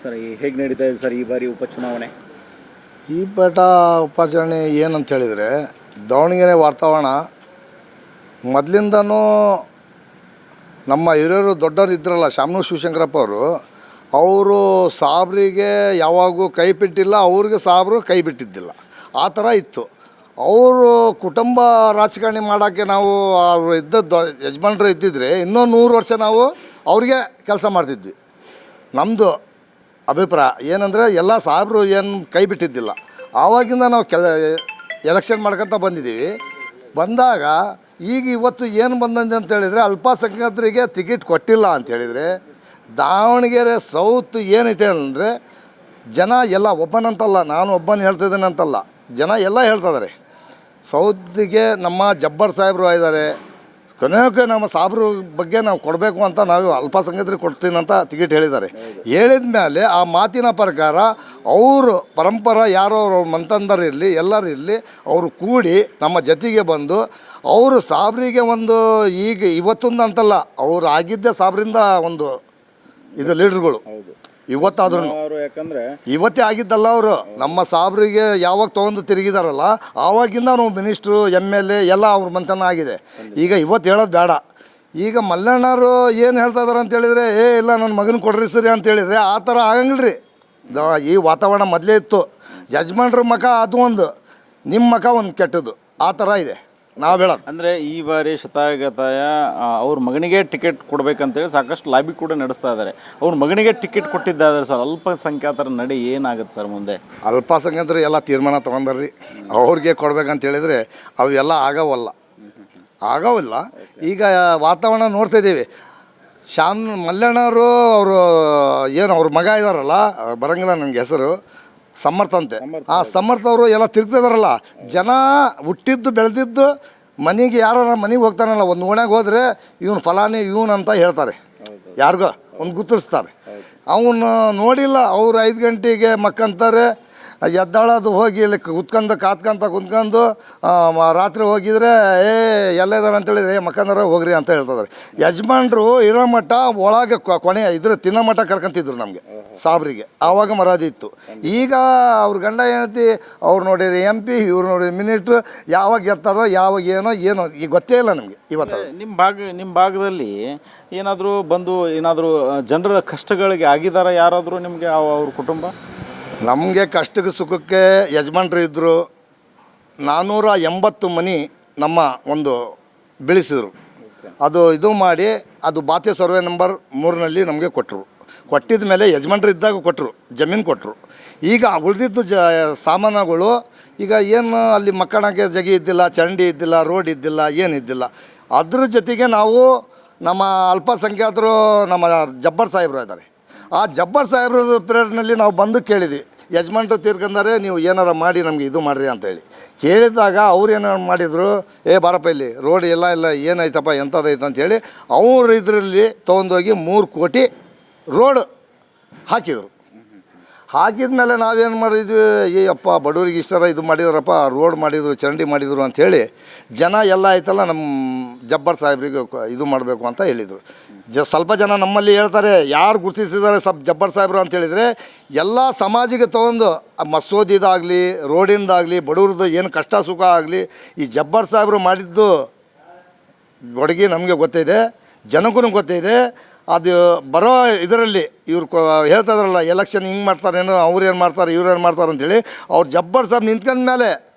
Sir ಹೇಗೆ ನಡೀತಾ ಇದೆ ಸರ್ ಈ ಬಾರಿ ಉಪಚುನಾವಣೆ? ಈ ಪೇಟ ಉಪಚರಣೆ ಏನಂತ ಹೇಳಿದರೆ, ದಾವಣಗೆರೆ ವಾತಾವರಣ ಮೊದಲಿಂದನೂ ನಮ್ಮ ಹಿರಿಯರು ದೊಡ್ಡವರು ಇದ್ರಲ್ಲ, ಶಾಮನೂರು ಶಿವಶಂಕರಪ್ಪ ಅವರು ಸಾಬ್ರಿಗೆ ಯಾವಾಗೂ ಕೈ ಬಿಟ್ಟಿಲ್ಲ, ಅವ್ರಿಗೆ ಸಾಬ್ರು ಕೈ ಬಿಟ್ಟಿದ್ದಿಲ್ಲ. ಆ ಥರ ಇತ್ತು. ಅವರು ಕುಟುಂಬ ರಾಜಕಾರಣಿ ಮಾಡೋಕ್ಕೆ ನಾವು ಅವರು ಇದ್ದದ್ದು ಯಜಮಾನರು ಇದ್ದಿದ್ರೆ ಇನ್ನೂ 100 ವರ್ಷ ನಾವು ಅವ್ರಿಗೆ ಕೆಲಸ ಮಾಡ್ತಿದ್ವಿ. ನಮ್ಮದು ಅಭಿಪ್ರಾಯ ಏನಂದರೆ, ಎಲ್ಲ ಸಾಬ್ರು ಏನು ಕೈ ಬಿಟ್ಟಿದ್ದಿಲ್ಲ. ಆವಾಗಿಂದ ನಾವು ಎಲೆಕ್ಷನ್ ಮಾಡ್ಕೊತ ಬಂದಿದ್ದೀವಿ. ಬಂದಾಗ ಈಗ ಇವತ್ತು ಏನು ಬಂದಂತೆ ಅಂತೇಳಿದರೆ, ಅಲ್ಪಸಂಖ್ಯಾತರಿಗೆ ಟಿಕೆಟ್ ಕೊಟ್ಟಿಲ್ಲ ಅಂಥೇಳಿದರೆ, ದಾವಣಗೆರೆ ಸೌತ್ ಏನೈತೆ ಅಂದರೆ ಜನ ಎಲ್ಲ ಒಬ್ಬನಂತಲ್ಲ, ನಾನು ಒಬ್ಬನ ಹೇಳ್ತಿದ್ದೇನೆ ಅಂತಲ್ಲ, ಜನ ಎಲ್ಲ ಹೇಳ್ತಿದ್ದಾರೆ ಸೌತ್ಗೆ ನಮ್ಮ ಜಬ್ಬರ್ ಸಾಹೇಬರು ಇದ್ದಾರೆ, ಕೊನೆಗೆ ನಮ್ಮ ಸಾಬ್ರ ಬಗ್ಗೆ ನಾವು ಕೊಡಬೇಕು ಅಂತ ನಾವು ಅಲ್ಪಸಂಖ್ಯಾತರಿಗೆ ಕೊಡ್ತೀನಿ ಅಂತ ಟಿಕೆಟ್ ಹೇಳಿದ್ದಾರೆ. ಹೇಳಿದ ಮೇಲೆ ಆ ಮಾತಿನ ಪ್ರಕಾರ ಅವರು ಪರಂಪರ ಯಾರೋ ಅವರು ಮಂತಂದರು ಇರಲಿ ಎಲ್ಲರೂ ಇರಲಿ, ಅವರು ಕೂಡಿ ನಮ್ಮ ಜೊತೆಗೆ ಬಂದು ಅವರು ಸಾಬ್ರಿಗೆ ಒಂದು ಈಗ ಇವತ್ತೊಂದು ಅಂತಲ್ಲ, ಅವರು ಆಗಿದ್ದೇ ಸಾಬ್ರಿಂದ ಒಂದು ಇದು ಲೀಡ್ರುಗಳು ಇವತ್ತಾದ್ರೂ ಯಾಕಂದರೆ ಇವತ್ತೇ ಆಗಿದ್ದಲ್ಲ. ಅವರು ನಮ್ಮ ಸಾಬ್ರಿಗೆ ಯಾವಾಗ ತೊಗೊಂಡು ತಿರುಗಿದಾರಲ್ಲ, ಆವಾಗಿಂದ ನಾವು ಮಿನಿಸ್ಟ್ರು MLA ಎಲ್ಲ ಅವ್ರ ಮಂತನ ಆಗಿದೆ. ಈಗ ಇವತ್ತು ಹೇಳೋದು ಬೇಡ. ಈಗ ಮಲ್ಲಣ್ಣವರು ಏನು ಹೇಳ್ತಾ ಇದಾರೆ ಅಂತೇಳಿದರೆ, ಇಲ್ಲ ನನ್ನ ಮಗನ ಕೊಡ್ರಿ ಸರಿ ಅಂತೇಳಿದರೆ ಆ ಥರ ಆಗಂಗಿಲ್ಲ ರೀ. ಈ ವಾತಾವರಣ ಮೊದಲೇ ಇತ್ತು. ಯಜಮಾನ್ರ ಮಖ ಅದು ಒಂದು, ನಿಮ್ಮ ಮಖ ಒಂದು ಕೆಟ್ಟದ್ದು, ಆ ಥರ ಇದೆ ನಾವು ಹೇಳೋದು. ಅಂದರೆ ಈ ಬಾರಿ ಶತಾಯಗತಾಯ ಅವ್ರ ಮಗನಿಗೆ ಟಿಕೆಟ್ ಕೊಡಬೇಕಂತೇಳಿ ಸಾಕಷ್ಟು ಲಾಬಿ ಕೂಡ ನಡೆಸ್ತಾ ಇದ್ದಾರೆ. ಅವ್ರ ಮಗನಿಗೆ ಟಿಕೆಟ್ ಕೊಟ್ಟಿದ್ದಾದ್ರೆ ಸರ್ ಅಲ್ಪಸಂಖ್ಯಾತರ ನಡೆ ಏನಾಗುತ್ತೆ ಸರ್ ಮುಂದೆ? ಅಲ್ಪಸಂಖ್ಯಾತರು ಎಲ್ಲ ತೀರ್ಮಾನ ತೊಗೊಂಡ್ರಿ, ಅವ್ರಿಗೆ ಕೊಡ್ಬೇಕಂತ ಹೇಳಿದರೆ ಅವೆಲ್ಲ ಆಗೋವಿಲ್ಲ. ಈಗ ವಾತಾವರಣ ನೋಡ್ತಾ ಇದ್ದೀವಿ. ಮಲ್ಲಣ್ಣವರು ಅವರು ಏನು ಅವ್ರ ಮಗ ಇದ್ದಾರಲ್ಲ, ಬರೋಂಗಿಲ್ಲ ನನಗೆ ಹೆಸರು, ಸಮರ್ಥ ಅಂತೆ. ಆ ಸಮರ್ಥ ಅವರು ಎಲ್ಲ ತಿರ್ಗ್ತಿದಾರಲ್ಲ, ಜನ ಹುಟ್ಟಿದ್ದು ಬೆಳೆದಿದ್ದು ಮನೆಗೆ ಯಾರು ಮನೆಗೆ ಹೋಗ್ತಾನಲ್ಲ, ಒಂದು ಓಣ್ಯಾಗ ಹೋದರೆ ಇವನು ಫಲಾನಿ ಇವನು ಅಂತ ಹೇಳ್ತಾರೆ, ಯಾರಿಗೋ ಒಂದು ಗುರ್ತಿಸ್ತಾರೆ. ಅವನು ನೋಡಿಲ್ಲ, ಅವ್ರು 5 ಗಂಟೆಗೆ ಮಕ್ಕಂತಾರೆ, ಎದ್ದಾಳೋದು ಹೋಗಿ ಇಲ್ಲಿ ಕುತ್ಕೊಂಡು ರಾತ್ರಿ ಹೋಗಿದ್ರೆ ಎಲ್ಲ ಇದಾರೆ ಅಂತೇಳಿದ್ರೆ ಮಕ್ಕಂದಾರ ಹೋಗ್ರಿ ಅಂತ ಹೇಳ್ತಿದ್ದಾರೆ. ಯಜಮಾನ್ರು ಇರೋ ಮಟ್ಟ ಒಳಗೆ ಕೊನೆ ತಿನ್ನೋ ಮಟ್ಟ ಕರ್ಕೊಂತಿದ್ರು ನಮಗೆ ಸಾಬ್ರಿಗೆ. ಆವಾಗ ಮರಾದಿ ಇತ್ತು. ಈಗ ಅವ್ರ ಗಂಡ ಹೆಂಡತಿ ಅವ್ರು ನೋಡಿರಿ MP, ಇವ್ರು ನೋಡಿರಿ ಮಿನಿಸ್ಟ್ರು, ಯಾವಾಗ ಗೆಲ್ತಾರೋ ಯಾವಾಗ ಏನೋ ಈಗ ಗೊತ್ತೇ ಇಲ್ಲ ನಮಗೆ. ಇವತ್ತು ನಿಮ್ಮ ಭಾಗದಲ್ಲಿ ಏನಾದರೂ ಬಂದು ಏನಾದರೂ ಜನರ ಕಷ್ಟಗಳಿಗೆ ಆಗಿದಾರ ಯಾರಾದರೂ ನಿಮಗೆ ಅವ್ರ ಕುಟುಂಬ? ನಮಗೆ ಕಷ್ಟಕ್ಕೆ ಸುಖಕ್ಕೆ ಯಜಮಾನ್ರು ಇದ್ದರು. 480 ಮನೆ ನಮ್ಮ ಒಂದು ಬೆಳೆಸಿದ್ರು. ಅದು ಇದು ಮಾಡಿ ಅದು ಬಾತೆ ಸರ್ವೆ ನಂಬರ್ 3ನಲ್ಲಿ ನಮಗೆ ಕೊಟ್ಟರು. ಕೊಟ್ಟಿದ ಮೇಲೆ ಯಜಮಾನ್ರು ಇದ್ದಾಗ ಕೊಟ್ಟರು, ಜಮೀನು ಕೊಟ್ಟರು. ಈಗ ಉಳಿದಿದ್ದು ಸಾಮಾನುಗಳು ಈಗ ಏನು ಅಲ್ಲಿ ಮಕ್ಕಳಕ್ಕೆ ಜಗಿ ಇದ್ದಿಲ್ಲ, ಚರಂಡಿ ಇದ್ದಿಲ್ಲ, ರೋಡ್ ಇದ್ದಿಲ್ಲ, ಏನಿದ್ದಿಲ್ಲ. ಅದ್ರ ಜೊತೆಗೆ ನಾವು ನಮ್ಮ ಅಲ್ಪಸಂಖ್ಯಾತರು ನಮ್ಮ ಜಬ್ಬರ್ ಸಾಹೇಬರು ಇದ್ದಾರೆ. ಆ ಜಬ್ಬರ್ ಸಾಹೇಬ್ರ ಪೀರಿಯಡ್ನಲ್ಲಿ ನಾವು ಬಂದು ಕೇಳಿದ್ವಿ, ಯಜಮಾನ್ರು ತೀರ್ಕೊಂಡಾರೆ, ನೀವು ಏನಾರು ಮಾಡಿ ನಮಗೆ ಇದು ಮಾಡಿರಿ ಅಂತೇಳಿ ಕೇಳಿದಾಗ ಅವ್ರು ಏನಾರು ಮಾಡಿದರು, ಬಾರಪ್ಪ ಇಲ್ಲಿ ರೋಡ್ ಎಲ್ಲ ಏನಾಯ್ತಪ್ಪ ಎಂಥದೈತೆ ಅಂಥೇಳಿ ಅವ್ರು ಇದರಲ್ಲಿ ತೊಗೊಂಡೋಗಿ 3 ಕೋಟಿ ರೋಡ್ ಹಾಕಿದರು. ಹಾಕಿದ ಮೇಲೆ ನಾವೇನು ಮಾಡಿದ್ವಿ, ಅಪ್ಪ ಬಡವರಿಗೆ ಇಷ್ಟರ ಇದು ಮಾಡಿದ್ರಪ್ಪ, ರೋಡ್ ಮಾಡಿದರು, ಚರಂಡಿ ಮಾಡಿದರು ಅಂಥೇಳಿ ಜನ ಎಲ್ಲ ಆಯ್ತಲ್ಲ ನಮ್ಮ ಜಬ್ಬರ್ ಸಾಹೇಬ್ರಿಗೆ ಇದು ಮಾಡಬೇಕು ಅಂತ ಹೇಳಿದರು. ಸ್ವಲ್ಪ ಜನ ನಮ್ಮಲ್ಲಿ ಹೇಳ್ತಾರೆ, ಯಾರು ಗುರುತಿಸಿದ್ದಾರೆ ಜಬ್ಬರ್ ಸಾಹೇಬ್ರು ಅಂತೇಳಿದರೆ ಎಲ್ಲ ಸಮಾಜಿಗೆ ತೊಗೊಂಡು ಮಸೂದಿದಾಗಲಿ ರೋಡಿಂದಾಗಲಿ ಬಡವ್ರದ್ದು ಏನು ಕಷ್ಟ ಸುಖ ಆಗಲಿ ಈ ಜಬ್ಬರ್ ಸಾಹೇಬ್ರು ಮಾಡಿದ್ದು ಕೊಡುಗೆ ನಮಗೆ ಗೊತ್ತಿದೆ, ಜನಕ್ಕೂ ಗೊತ್ತಿದೆ. ಅದು ಬರೋ ಇದರಲ್ಲಿ ಇವ್ರು ಹೇಳ್ತಾ ಇದ್ರಲ್ಲ, ಎಲೆಕ್ಷನ್ ಹಿಂಗೆ ಮಾಡ್ತಾರೇನೋ, ಅವ್ರೇನು ಮಾಡ್ತಾರೆ ಇವ್ರೇನು ಮಾಡ್ತಾರೆ ಅಂತೇಳಿ ಅವ್ರು ಜಬ್ಬರ್ ಸಾಹೇಬ್ ನಿಂತ್ಕೊಂಡ ಮೇಲೆ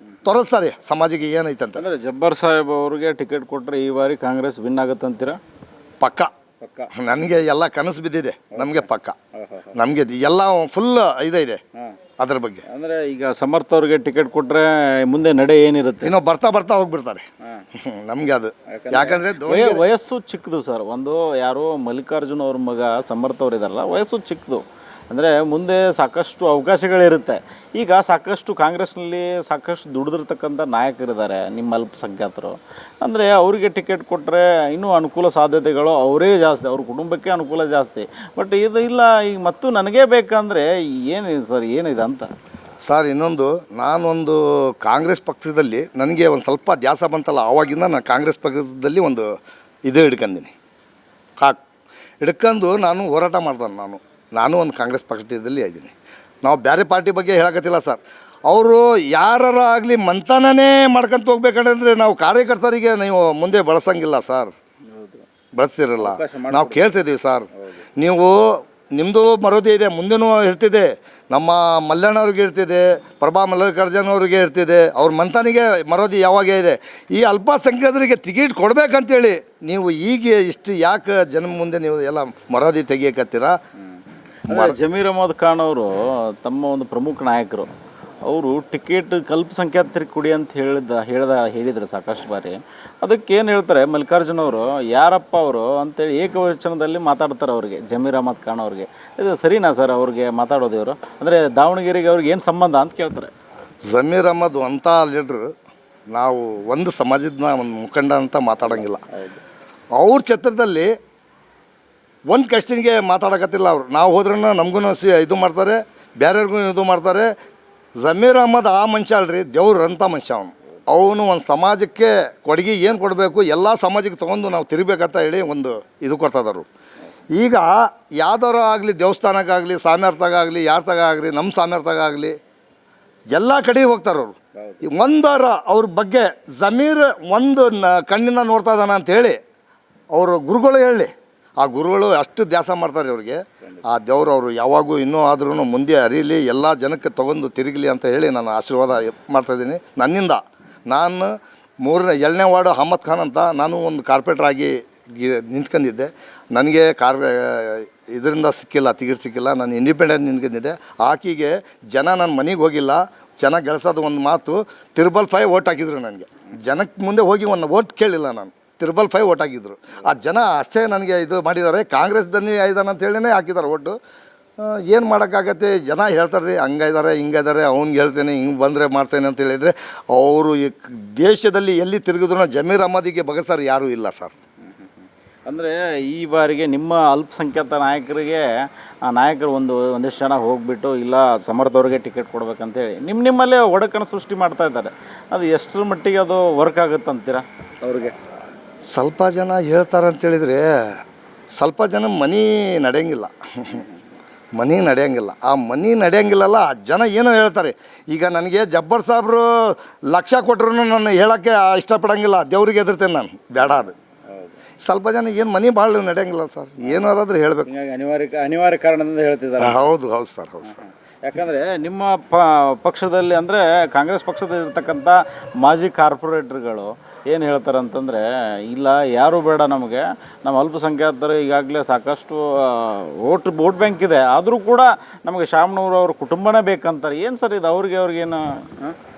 ತೋರಿಸ್ತಾರೆ ಸಮಾಜಿಗೆ ಏನೈತೆ ಅಂತ. ಅಂದರೆ ಜಬ್ಬರ್ ಸಾಹೇಬ್ ಅವ್ರಿಗೆ ಟಿಕೆಟ್ ಕೊಟ್ಟರೆ ಈ ಬಾರಿ ಕಾಂಗ್ರೆಸ್ ವಿನ್ ಆಗುತ್ತೆ ಅಂತೀರಾ? ಪಕ್ಕ. ನನಗೆ ಎಲ್ಲ ಕನಸು ಬಿದ್ದಿದೆ, ನಮಗೆ ಪಕ್ಕ. ನಮಗೆ ಎಲ್ಲ ಫುಲ್ ಇದೆ ಅದ್ರ ಬಗ್ಗೆ. ಅಂದರೆ ಈಗ ಸಮರ್ಥ ಅವ್ರಿಗೆ ಟಿಕೆಟ್ ಕೊಟ್ಟರೆ ಮುಂದೆ ನಡೆ ಏನಿರುತ್ತೆ? ಇನ್ನೂ ಬರ್ತಾ ಹೋಗ್ಬಿಡ್ತಾರೆ ನಮಗೆ ಅದು. ಯಾಕಂದರೆ ವಯಸ್ಸು ಚಿಕ್ಕದು ಸರ್. ಒಂದು ಯಾರೋ ಮಲ್ಲಿಕಾರ್ಜುನ್ ಅವ್ರ ಮಗ ಸಮರ್ಥ ಅವ್ರು ಇದಾರಲ್ಲ, ವಯಸ್ಸು ಚಿಕ್ಕದು. ಅಂದರೆ ಮುಂದೆ ಸಾಕಷ್ಟು ಅವಕಾಶಗಳಿರುತ್ತೆ. ಈಗ ಸಾಕಷ್ಟು ಕಾಂಗ್ರೆಸ್ನಲ್ಲಿ ಸಾಕಷ್ಟು ದುಡಿದಿರ್ತಕ್ಕಂಥ ನಾಯಕರಿದ್ದಾರೆ ನಿಮ್ಮ ಅಲ್ಪಸಂಖ್ಯಾತರು. ಅಂದರೆ ಅವರಿಗೆ ಟಿಕೆಟ್ ಕೊಟ್ಟರೆ ಇನ್ನೂ ಅನುಕೂಲ ಸಾಧ್ಯತೆಗಳು ಅವರೇ ಜಾಸ್ತಿ, ಅವ್ರ ಕುಟುಂಬಕ್ಕೆ ಅನುಕೂಲ ಜಾಸ್ತಿ. ಬಟ್ ಇದು ಇಲ್ಲ, ಈಗ ಮತ್ತು ನನಗೇ ಬೇಕಂದರೆ ಏನಿದೆ ಸರ್, ಏನಿದೆ ಅಂತ? ಸರ್ ಇನ್ನೊಂದು, ನಾನೊಂದು ಕಾಂಗ್ರೆಸ್ ಪಕ್ಷದಲ್ಲಿ ನನಗೆ ಒಂದು ಸ್ವಲ್ಪ ದ್ಯಾಸ ಬಂತಲ್ಲ, ಆವಾಗಿಂದ ನಾನು ಕಾಂಗ್ರೆಸ್ ಪಕ್ಷದಲ್ಲಿ ಒಂದು ಇದು ಹಿಡ್ಕೊಂಡಿನಿ. ಹಿಡ್ಕೊಂಡು ನಾನು ಹೋರಾಟ ಮಾಡ್ತಾನೆ. ನಾನು ನಾನು ಒಂದು ಕಾಂಗ್ರೆಸ್ ಪಕ್ಷದಲ್ಲಿ ಇದ್ದೀನಿ. ನಾವು ಬೇರೆ ಪಾರ್ಟಿ ಬಗ್ಗೆ ಹೇಳಕತ್ತಿಲ್ಲ ಸರ್. ಅವರು ಯಾರಾರ ಆಗಲಿ ಮಂತನೇ ಮಾಡ್ಕೊಂತ ಹೋಗ್ಬೇಕಂದ್ರೆ ನಾವು ಕಾರ್ಯಕರ್ತರಿಗೆ ನೀವು ಮುಂದೆ ಬಳಸಂಗಿಲ್ಲ ಸರ್, ಬಳಸ್ತಿರಲ್ಲ. ನಾವು ಕೇಳ್ತಿದ್ದೀವಿ ಸರ್, ನೀವು ನಿಮ್ಮದು ಮರೋದಿ ಇದೆ, ಮುಂದೆನೂ ಇರ್ತಿದೆ, ನಮ್ಮ ಮಲ್ಲಣ್ಣವ್ರಿಗೆ ಇರ್ತಿದೆ, ಪ್ರಭಾ ಮಲ್ಲಿಕಾರ್ಜುನ್ ಅವ್ರಿಗೆ ಇರ್ತಿದೆ, ಅವ್ರ ಮಂತನಿಗೆ ಮರೋದಿ ಯಾವಾಗ ಇದೆ. ಈ ಅಲ್ಪಸಂಖ್ಯಾತರಿಗೆ ಟಿಕೆಟ್ ಕೊಡಬೇಕಂತೇಳಿ ನೀವು ಈಗ ಇಷ್ಟು ಯಾಕೆ ಜನ ಮುಂದೆ ನೀವು ಎಲ್ಲ ಮರೋದಿ ತೆಗಿಯಕತ್ತೀರಾ? ಜಮೀರ್ ಅಹಮದ್ ಖಾನ್ ಅವರು ತಮ್ಮ ಒಂದು ಪ್ರಮುಖ ನಾಯಕರು, ಅವರು ಟಿಕೆಟ್ ಅಲ್ಪಸಂಖ್ಯಾತರಿಗೆ ಕೊಡಿ ಅಂತ ಹೇಳಿದ್ರು ಸಾಕಷ್ಟು ಬಾರಿ. ಅದಕ್ಕೆ ಏನು ಹೇಳ್ತಾರೆ ಮಲ್ಲಿಕಾರ್ಜುನ್ ಅವರು, ಯಾರಪ್ಪ ಅವರು ಅಂತೇಳಿ ಏಕವಚನದಲ್ಲಿ ಮಾತಾಡ್ತಾರೆ ಅವ್ರಿಗೆ, ಜಮೀರ್ ಅಹಮದ್ ಖಾನ್ ಅವ್ರಿಗೆ. ಇದು ಸರಿನಾ ಸರ್ ಅವ್ರಿಗೆ ಮಾತಾಡೋದು ಇವರು? ಅಂದರೆ ದಾವಣಗೆರೆಗೆ ಅವ್ರಿಗೆ ಏನು ಸಂಬಂಧ ಅಂತ ಕೇಳ್ತಾರೆ. ಜಮೀರ್ ಅಹಮದ್ ಅಂಥ ಲೀಡ್ರು, ನಾವು ಒಂದು ಸಮಾಜದ ಒಂದು ಮುಖಂಡ ಅಂತ ಮಾತಾಡೋಂಗಿಲ್ಲ. ಅವ್ರ ಛತ್ರದಲ್ಲಿ ಒಂದು ಕ್ವಶ್ಚನ್ಗೆ ಮಾತಾಡಕತ್ತಿಲ್ಲ ಅವರು. ನಾವು ಹೋದ್ರೂ ನಮಗೂ ಇದು ಮಾಡ್ತಾರೆ, ಬೇರೆಯವ್ರಿಗೂ ಇದು ಮಾಡ್ತಾರೆ. ಜಮೀರ್ ಅಹಮದ್ ಆ ಮನುಷ್ಯ ಅಲ್ರಿ, ದೇವ್ರು ಅಂಥ ಮನುಷ್ಯ ಅವನು ಒಂದು ಸಮಾಜಕ್ಕೆ ಕೊಡುಗೆ ಏನು ಕೊಡಬೇಕು ಎಲ್ಲ ಸಮಾಜಕ್ಕೆ ತೊಗೊಂಡು ನಾವು ತಿರುಗಬೇಕಂತ ಹೇಳಿ ಒಂದು ಇದು ಕೊಡ್ತಿದ್ದಾರೆ. ಈಗ ಯಾವ್ದಾರ ಆಗಲಿ, ದೇವಸ್ಥಾನಕ್ಕಾಗಲಿ, ಸಾಮ್ಯಾರ್ಥಗಾಗಲಿ, ಯಾರ್ತಾಗಲಿ, ನಮ್ಮ ಸಾಮ್ಯಾರ್ಥಗಾಗಲಿ ಎಲ್ಲ ಕಡೆಗೆ ಹೋಗ್ತಾರೆ ಅವರು. ಒಂದರ ಅವ್ರ ಬಗ್ಗೆ ಜಮೀರ್ ಒಂದು ಕಣ್ಣಿಂದ ನೋಡ್ತಾ ಇದ್ದಾನ ಅಂಥೇಳಿ ಅವರು ಗುರುಗಳು ಹೇಳಿ, ಆ ಗುರುಗಳು ಅಷ್ಟು ಧ್ಯಾಸ ಮಾಡ್ತಾರೆ ಅವ್ರಿಗೆ. ಆ ದೇವರು ಅವರು ಯಾವಾಗೂ ಇನ್ನೂ ಆದ್ರೂ ಮುಂದೆ ಅರಿಯಲಿ, ಎಲ್ಲ ಜನಕ್ಕೆ ತೊಗೊಂಡು ತಿರುಗಲಿ ಅಂತ ಹೇಳಿ ನಾನು ಆಶೀರ್ವಾದ ಮಾಡ್ತಾಯಿದ್ದೀನಿ. ನನ್ನಿಂದ ನಾನು 7ನೇ ವಾರ್ಡ್ ಅಹಮದ್ ಖಾನ್ ಅಂತ ನಾನು ಒಂದು ಕಾರ್ಪೊರೇಟರ್ ಆಗಿ ನಿಂತ್ಕೊಂಡಿದ್ದೆ. ನನಗೆ ಇದರಿಂದ ಸಿಕ್ಕಿಲ್ಲ, ಟಿಕೆಟ್ ಸಿಕ್ಕಿಲ್ಲ, ನಾನು ಇಂಡಿಪೆಂಡೆಂಟ್ ನಿಂತ್ಕೊಂಡಿದ್ದೆ. ಆಕೆಗೆ ಜನ ನನ್ನ ಮನೆಗೆ ಹೋಗಿಲ್ಲ, ಜನ ಗೆಲ್ಸೋದು ಒಂದು ಮಾತು 555 ಓಟ್ ಹಾಕಿದ್ರು ನನಗೆ. ಜನಕ್ಕೆ ಮುಂದೆ ಹೋಗಿ ಒಂದು ಓಟ್ ಕೇಳಿಲ್ಲ ನಾನು, 555 ಓಟ್ ಹಾಕಿದ್ರು. ಆ ಜನ ಅಷ್ಟೇ ನನಗೆ ಇದು ಮಾಡಿದ್ದಾರೆ. ಕಾಂಗ್ರೆಸ್ ದನಿ ಇದ್ದಾನೆ ಅಂತೇಳಿನೇ ಹಾಕಿದ್ದಾರೆ ಓಟು. ಏನು ಮಾಡೋಕ್ಕಾಗತ್ತೆ, ಜನ ಹೇಳ್ತಾರೆ ರೀ ಹಂಗಿದ್ದಾರೆ ಹಿಂಗಿದ್ದಾರೆ, ಅವ್ನಿಗೆ ಹೇಳ್ತೇನೆ ಹಿಂಗೆ ಬಂದರೆ ಮಾಡ್ತೇನೆ ಅಂತ ಹೇಳಿದರೆ, ಅವರು ಈ ದೇಶದಲ್ಲಿ ಎಲ್ಲಿ ತಿರುಗಿದ್ರು ಜಮೀರ್ ಅಹಮದಿಗೆ ಬಗಸರ್ ಯಾರೂ ಇಲ್ಲ ಸರ್. ಅಂದರೆ ಈ ಬಾರಿಗೆ ನಿಮ್ಮ ಅಲ್ಪಸಂಖ್ಯಾತ ನಾಯಕರಿಗೆ ಆ ನಾಯಕರು ಒಂದಿಷ್ಟು ಜನ ಹೋಗಿಬಿಟ್ಟು ಇಲ್ಲ ಸಮರ್ಥವ್ರಿಗೆ ಟಿಕೆಟ್ ಕೊಡ್ಬೇಕಂತೇಳಿ ನಿಮ್ಮಲ್ಲೇ ಒಡಕನ್ನು ಸೃಷ್ಟಿ ಮಾಡ್ತಾ ಇದ್ದಾರೆ. ಅದು ಎಷ್ಟರ ಮಟ್ಟಿಗೆ ಅದು ವರ್ಕ್ ಆಗುತ್ತೆ ಅಂತೀರಾ ಅವ್ರಿಗೆ? ಸ್ವಲ್ಪ ಜನ ಹೇಳ್ತಾರೆ ಅಂತೇಳಿದರೆ, ಸ್ವಲ್ಪ ಜನ ಮನಿ ನಡೆಯಂಗಿಲ್ಲ, ಮನಿ ನಡೆಯಂಗಿಲ್ಲ. ಆ ಮನಿ ನಡೆಯಂಗಿಲ್ಲಲ್ಲ, ಆ ಜನ ಏನೋ ಹೇಳ್ತಾರೆ. ಈಗ ನನಗೆ ಜಬ್ಬರ್ ಸಾಬ್ರು ಲಕ್ಷ ಕೊಟ್ಟರು ನಾನು ಹೇಳೋಕ್ಕೆ ಇಷ್ಟಪಡೋಂಗಿಲ್ಲ, ದೇವ್ರಿಗೆ ಎದುರ್ತೇನೆ ನಾನು, ಬೇಡ ಅದು. ಸ್ವಲ್ಪ ಜನ ಏನು ಮನಿ ಭಾಳ ನಡೆಯಂಗಿಲ್ಲ ಸರ್, ಏನಾರಾದ್ರೂ ಹೇಳಬೇಕು. ಅನಿವಾರ್ಯ ಕಾರಣದಿಂದ ಹೇಳ್ತಿದ್ದಾರೆ. ಹೌದು ಹೌದು ಸರ್, ಹೌದು ಸರ್. ಯಾಕಂದರೆ ನಿಮ್ಮ ಪಕ್ಷದಲ್ಲಿ ಅಂದರೆ ಕಾಂಗ್ರೆಸ್ ಪಕ್ಷದಲ್ಲಿ ಇರ್ತಕ್ಕಂಥ ಮಾಜಿ ಕಾರ್ಪೊರೇಟರ್ಗಳು ಏನು ಹೇಳ್ತಾರೆ ಅಂತಂದರೆ, ಇಲ್ಲ ಯಾರೂ ಬೇಡ ನಮಗೆ, ನಮ್ಮ ಅಲ್ಪಸಂಖ್ಯಾತರು ಈಗಾಗಲೇ ಸಾಕಷ್ಟು ವೋಟ್ ಬ್ಯಾಂಕ್ ಇದೆ, ಆದರೂ ಕೂಡ ನಮಗೆ ಶಾಮನೂರು ಅವ್ರ ಕುಟುಂಬನೇ ಬೇಕಂತಾರೆ. ಏನು ಸರ್ ಇದು ಅವ್ರಿಗೇನು?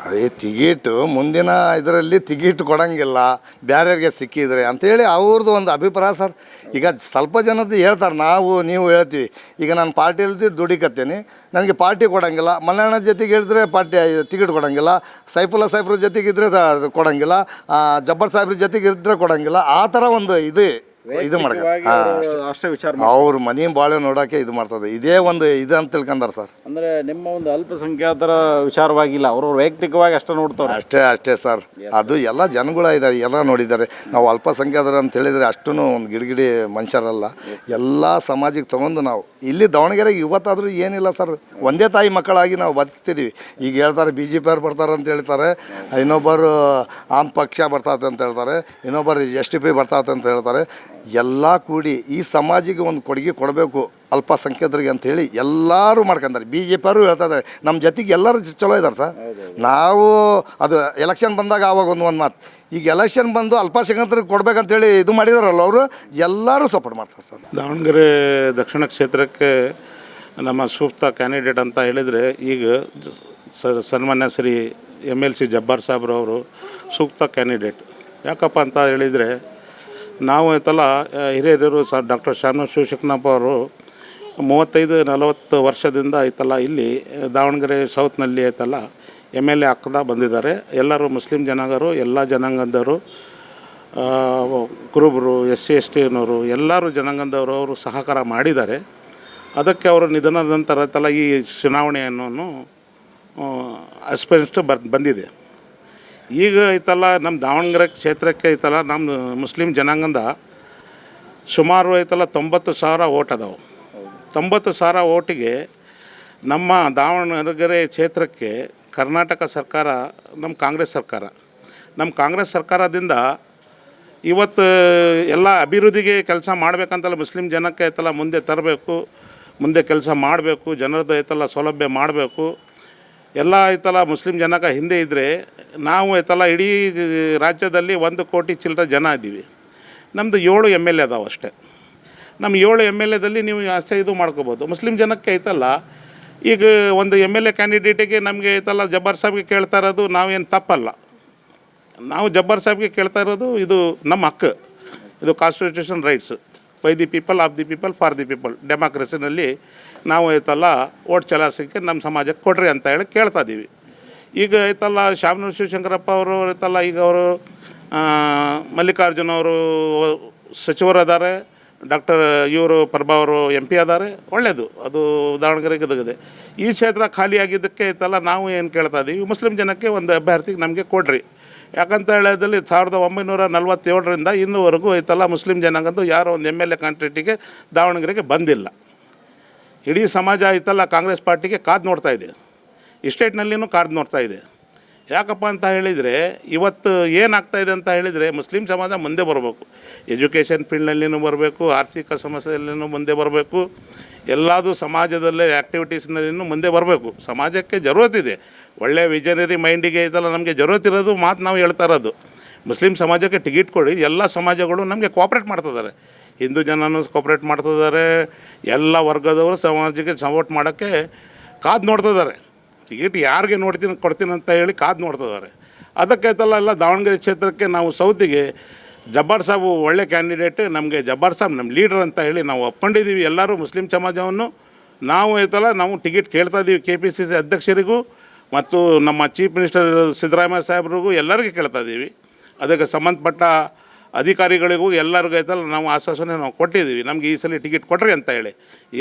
ಅದೇ ಟಿಕೀಟು ಮುಂದಿನ ಇದರಲ್ಲಿ ಟಿಕೀಟ್ ಕೊಡೋಂಗಿಲ್ಲ, ಬೇರೆಯವ್ರಿಗೆ ಸಿಕ್ಕಿದ್ರೆ ಅಂಥೇಳಿ ಅವ್ರದ್ದು ಒಂದು ಅಭಿಪ್ರಾಯ ಸರ್. ಈಗ ಸ್ವಲ್ಪ ಜನದ್ದು ಹೇಳ್ತಾರೆ, ನೀವು ಹೇಳ್ತೀವಿ. ಈಗ ನಾನು ಪಾರ್ಟಿಯಲ್ಲಿ ದುಡಿಕತ್ತೇನೆ, ನನಗೆ ಪಾರ್ಟಿ ಕೊಡೋಂಗಿಲ್ಲ. ಮಲ್ಲಣ್ಣ ಜೊತೆಗೆ ಹೇಳಿದ್ರೆ ಪಾರ್ಟಿ ಟಿಕೆಟ್ ಕೊಡೋಂಗಿಲ್ಲ, ಸೈಫುಲ್ಲಾ ಸಾಹೇಬ್ರ ಜೊತೆಗಿದ್ರೆ ಕೊಡೋಂಗಿಲ್ಲ, ಜಬ್ಬರ್ ಸಾಹೇಬ್ರ ಜೊತೆಗೆ ಇದ್ರೆ ಕೊಡೋಂಗಿಲ್ಲ. ಆ ಥರ ಒಂದು ಇದು ಅಷ್ಟೇ ವಿಚಾರ ಅವ್ರ ಮನೆ ಬಾಳೆ ನೋಡೋಕೆ ಇದು ಮಾಡ್ತದೆ. ಇದೇ ಒಂದು ಇದು ಅಂತ ತಿಳ್ಕೊಂಡಾರೆ ಸರ್. ಅಂದರೆ ನಿಮ್ಮ ಒಂದು ಅಲ್ಪಸಂಖ್ಯಾತರ ವಿಚಾರವಾಗಿಲ್ಲ, ಅವರು ವೈಯಕ್ತಿಕವಾಗಿ ಅಷ್ಟೇ ನೋಡ್ತಾರೆ. ಅಷ್ಟೇ ಸರ್. ಅದು ಎಲ್ಲ ಜನಗಳ ಇದ್ದಾರೆ, ಎಲ್ಲ ನೋಡಿದ್ದಾರೆ. ನಾವು ಅಲ್ಪಸಂಖ್ಯಾತರು ಅಂತ ಹೇಳಿದರೆ ಅಷ್ಟೂ ಒಂದು ಗಿಡಗಿಡಿ ಮನುಷ್ಯರಲ್ಲ, ಎಲ್ಲ ಸಮಾಜಕ್ಕೆ ತೊಗೊಂಡು ನಾವು ಇಲ್ಲಿ ದಾವಣಗೆರೆಗೆ ಇವತ್ತಾದರೂ ಏನಿಲ್ಲ ಸರ್, ಒಂದೇ ತಾಯಿ ಮಕ್ಕಳಾಗಿ ನಾವು ಬದುಕ್ತಿದ್ದೀವಿ. ಈಗ ಹೇಳ್ತಾರೆ BJP ಅವ್ರು ಬರ್ತಾರೆ ಅಂತ ಹೇಳ್ತಾರೆ, ಇನ್ನೊಬ್ಬರು ಆಮ್ ಪಕ್ಷ ಬರ್ತಾತೆ ಅಂತ ಹೇಳ್ತಾರೆ, ಇನ್ನೊಬ್ಬರು STP ಬರ್ತಾತೆ ಅಂತ ಹೇಳ್ತಾರೆ. ಎಲ್ಲ ಕೂಡಿ ಈ ಸಮಾಜಿಗೆ ಒಂದು ಕೊಡುಗೆ ಕೊಡಬೇಕು ಅಲ್ಪಸಂಖ್ಯಾತರಿಗೆ ಅಂಥೇಳಿ ಎಲ್ಲರೂ ಮಾಡ್ಕೊಂತಾರೆ. BJP ಅವರು ಹೇಳ್ತಾ ಇದ್ದಾರೆ, ನಮ್ಮ ಜೊತೆಗೆ ಎಲ್ಲರೂ ಚಲೋ ಇದ್ದಾರೆ ಸರ್. ನಾವು ಅದು ಎಲೆಕ್ಷನ್ ಬಂದಾಗ ಆವಾಗ ಒಂದು ಮಾತು, ಈಗ ಎಲೆಕ್ಷನ್ ಬಂದು ಅಲ್ಪಸಂಖ್ಯಾತರಿಗೆ ಕೊಡ್ಬೇಕಂತೇಳಿ ಇದು ಮಾಡಿದಾರಲ್ಲ, ಅವರು ಎಲ್ಲರೂ ಸಪೋರ್ಟ್ ಮಾಡ್ತಾರೆ ಸರ್. ದಾವಣಗೆರೆ ದಕ್ಷಿಣ ಕ್ಷೇತ್ರಕ್ಕೆ ನಮ್ಮ ಸೂಕ್ತ ಕ್ಯಾಂಡಿಡೇಟ್ ಅಂತ ಹೇಳಿದರೆ, ಈಗ ಸನ್ಮಾನ್ಯ ಶ್ರೀ MLC ಜಬ್ಬಾರ್ ಸಾಹೇಬ್ರವರು ಸೂಕ್ತ ಕ್ಯಾಂಡಿಡೇಟ್. ಯಾಕಪ್ಪ ಅಂತ ಹೇಳಿದರೆ, ನಾವು ಐತಲ್ಲ ಹಿರಿಯರು ಡಾಕ್ಟರ್ ಶಾಮನೂರು ಶಿವಶಂಕರಪ್ಪ ಅವರು 35-40 ವರ್ಷದಿಂದ ಐತಲ್ಲ ಇಲ್ಲಿ ದಾವಣಗೆರೆ ಸೌತ್ನಲ್ಲಿ ಐತಲ್ಲ MLA ಆಗ್ತಾ ಬಂದಿದ್ದಾರೆ. ಎಲ್ಲರೂ ಮುಸ್ಲಿಂ ಜನಾಂಗರು, ಎಲ್ಲ ಜನಾಂಗದವರು, ಕುರುಬರು, SC ST ಅನ್ನೋರು ಎಲ್ಲರೂ ಜನಾಂಗದವರು ಅವರು ಸಹಕಾರ ಮಾಡಿದ್ದಾರೆ. ಅದಕ್ಕೆ ಅವರು ನಿಧನದ ನಂತರ ಐತಲ್ಲ ಈ ಚುನಾವಣೆಯನ್ನು ಅಸ್ಪೆನ್ಸ್ಟ್ ಬಂದಿದೆ. ಈಗ ಐತಲ್ಲ ನಮ್ಮ ದಾವಣಗೆರೆ ಕ್ಷೇತ್ರಕ್ಕೆ ಐತಲ್ಲ ನಮ್ಮ ಮುಸ್ಲಿಂ ಜನಾಂಗದ ಸುಮಾರು ಐತಲ್ಲ 90,000 ಓಟ್ ಅದಾವೆ. 90,000 ಓಟಿಗೆ ನಮ್ಮ ದಾವಣಗೆರೆ ಕ್ಷೇತ್ರಕ್ಕೆ ಕರ್ನಾಟಕ ಸರ್ಕಾರ, ನಮ್ಮ ಕಾಂಗ್ರೆಸ್ ಸರ್ಕಾರದಿಂದ ಇವತ್ತು ಎಲ್ಲ ಅಭಿವೃದ್ಧಿಗೆ ಕೆಲಸ ಮಾಡಬೇಕಂತಲ್ಲ, ಮುಸ್ಲಿಂ ಜನಕ್ಕೆ ಐತಲ್ಲ ಮುಂದೆ ತರಬೇಕು, ಮುಂದೆ ಕೆಲಸ ಮಾಡಬೇಕು, ಜನರದ್ದು ಐತಲ್ಲ ಸೌಲಭ್ಯ ಮಾಡಬೇಕು, ಎಲ್ಲ ಐತಲ್ಲ ಮುಸ್ಲಿಂ ಜನಕ್ಕೆ ಹಿಂದೆ ಇದ್ದರೆ ನಾವು ಐತಲ್ಲ ಇಡೀ ರಾಜ್ಯದಲ್ಲಿ 1 ಕೋಟಿ ಚಿಲ್ಲರೆ ಜನ ಇದ್ದೀವಿ. ನಮ್ಮದು 7 MLA ಅದಾವೆ ಅಷ್ಟೇ. ನಮ್ಮ 7 MLAದಲ್ಲಿ ನೀವು ಅಷ್ಟೇ ಇದು ಮಾಡ್ಕೋಬೋದು. ಮುಸ್ಲಿಂ ಜನಕ್ಕೆ ಐತಲ್ಲ ಈಗ ಒಂದು MLA ಕ್ಯಾಂಡಿಡೇಟಿಗೆ ನಮಗೆ ಐತಲ್ಲ ಜಬ್ಬಾರ್ ಸಾಬ್ಗೆ ಕೇಳ್ತಾ ಇರೋದು ನಾವೇನು ತಪ್ಪಲ್ಲ. ನಾವು ಜಬ್ಬಾರ್ ಸಾಬ್ಗೆ ಕೇಳ್ತಾ ಇರೋದು ಇದು ನಮ್ಮ ಹಕ್ಕು, ಇದು constitution rights, by the people, of the people, for the people. ಡೆಮಾಕ್ರಸಿನಲ್ಲಿ ನಾವು ಐತಲ್ಲ ಓಟ್ ಚಲಾಯಿಸೋಕ್ಕೆ ನಮ್ಮ ಸಮಾಜಕ್ಕೆ ಕೊಡ್ರಿ ಅಂತ ಹೇಳಿ ಕೇಳ್ತಾ ಇದ್ದೀವಿ. ಈಗ ಐತಲ್ಲ ಶಾಮನೂರು ಶಿವಶಂಕರಪ್ಪ ಅವರು ಐತಲ್ಲ ಈಗ ಅವರು ಮಲ್ಲಿಕಾರ್ಜುನ ಅವರು ಸಚಿವರದಾರೆ, ಡಾಕ್ಟರ್ ಇವರು ಪ್ರಭಾ ಅವರು MP ಅದಾರೆ, ಒಳ್ಳೆಯದು, ಅದು ದಾವಣಗೆರೆಗೆ ಇದೆ. ಈ ಕ್ಷೇತ್ರ ಖಾಲಿಯಾಗಿದ್ದಕ್ಕೆ ಐತಲ್ಲ ನಾವು ಏನು ಕೇಳ್ತಾ ಇದ್ದೀವಿ, ಮುಸ್ಲಿಂ ಜನಕ್ಕೆ ಒಂದು ಅಭ್ಯರ್ಥಿಗೆ ನಮಗೆ ಕೊಡ್ರಿ. ಯಾಕಂತ ಹೇಳೋದ್ರಲ್ಲಿ 1947ರಿಂದ ಇನ್ನೂವರೆಗೂ ಐತಲ್ಲ ಮುಸ್ಲಿಂ ಜನಾಂಗದ್ದು ಯಾರೋ ಒಂದು MLA ಕ್ಯಾಂಡಿಡೇಟಿಗೆ ದಾವಣಗೆರೆಗೆ ಬಂದಿಲ್ಲ. ಇಡೀ ಸಮಾಜ ಐತಲ್ಲ ಕಾಂಗ್ರೆಸ್ ಪಾರ್ಟಿಗೆ ಕಾದು ನೋಡ್ತಾ ಇದೆ, ಸ್ಟೇಟ್ನಲ್ಲಿನೂ ಕಾದು ನೋಡ್ತಾ ಇದೆ. ಯಾಕಪ್ಪ ಅಂತ ಹೇಳಿದರೆ ಇವತ್ತು ಏನಾಗ್ತಾಯಿದೆ ಅಂತ ಹೇಳಿದರೆ ಮುಸ್ಲಿಂ ಸಮಾಜ ಮುಂದೆ ಬರಬೇಕು, ಎಜುಕೇಷನ್ ಫೀಲ್ಡ್ನಲ್ಲಿನೂ ಬರಬೇಕು, ಆರ್ಥಿಕ ಸಮಸ್ಯೆಯಲ್ಲಿನೂ ಮುಂದೆ ಬರಬೇಕು, ಎಲ್ಲದೂ ಸಮಾಜದಲ್ಲೇ ಆ್ಯಕ್ಟಿವಿಟೀಸ್ನಲ್ಲಿನೂ ಮುಂದೆ ಬರಬೇಕು. ಸಮಾಜಕ್ಕೆ ಜರೂರತ್ತಿದೆ, ಒಳ್ಳೆಯ ವಿಜನರಿ ಮೈಂಡಿಗೆ ಐತಲ್ಲ ನಮಗೆ ಜರೂರತ್ತಿರೋದು ಮಾತು ನಾವು ಹೇಳ್ತಾ ಇರೋದು. ಮುಸ್ಲಿಂ ಸಮಾಜಕ್ಕೆ ಟಿಕೆಟ್ ಕೊಡಿ, ಎಲ್ಲ ಸಮಾಜಗಳು ನಮಗೆ ಕೋಆಪ್ರೇಟ್ ಮಾಡ್ತಿದ್ದಾರೆ, ಹಿಂದೂ ಜನನೂ ಕೋಆಪ್ರೇಟ್ ಮಾಡ್ತಿದ್ದಾರೆ, ಎಲ್ಲ ವರ್ಗದವರು ಸಮಾಜಕ್ಕೆ ಸಪೋರ್ಟ್ ಮಾಡೋಕ್ಕೆ ಕಾದು ನೋಡ್ತಿದ್ದಾರೆ. ಟಿಕೆಟ್ ಯಾರಿಗೆ ಕೊಡ್ತೀನಿ ಅಂತ ಹೇಳಿ ಕಾದು ನೋಡ್ತಿದ್ದಾರೆ. ಅದಕ್ಕೆ ಐತಲ್ಲ ಎಲ್ಲ ದಾವಣಗೆರೆ ಕ್ಷೇತ್ರಕ್ಕೆ ನಾವು ಸೌತಿಗೆ ಜಬ್ಬಾರ್ ಸಾಬು ಒಳ್ಳೆ ಕ್ಯಾಂಡಿಡೇಟ್, ನಮಗೆ ಜಬ್ಬಾರ್ ಸಾಬ್ ನಮ್ಮ ಲೀಡರ್ ಅಂತ ಹೇಳಿ ನಾವು ಒಪ್ಕೊಂಡಿದ್ದೀವಿ. ಎಲ್ಲರೂ ಮುಸ್ಲಿಂ ಸಮಾಜವನ್ನು ನಾವು ಐತಲ್ಲ ನಾವು ಟಿಕೆಟ್ ಕೇಳ್ತಾ ಇದ್ದೀವಿ, KPCC ಅಧ್ಯಕ್ಷರಿಗೂ ಮತ್ತು ನಮ್ಮ ಚೀಫ್ ಮಿನಿಸ್ಟರ್ ಸಿದ್ದರಾಮಯ್ಯ ಸಾಹೇಬ್ರಿಗೂ ಎಲ್ಲರಿಗೂ ಕೇಳ್ತಾ ಇದ್ದೀವಿ. ಅದಕ್ಕೆ ಸಂಬಂಧಪಟ್ಟ ಅಧಿಕಾರಿಗಳಿಗೂ ಎಲ್ಲರಿಗೂ ಐತಲ್ಲ ನಾವು ಆಶ್ವಾಸನೆ ನಾವು ಕೊಟ್ಟಿದ್ದೀವಿ, ನಮಗೆ ಈ ಸಲ ಟಿಕೆಟ್ ಕೊಡ್ರಿ ಅಂತ ಹೇಳಿ.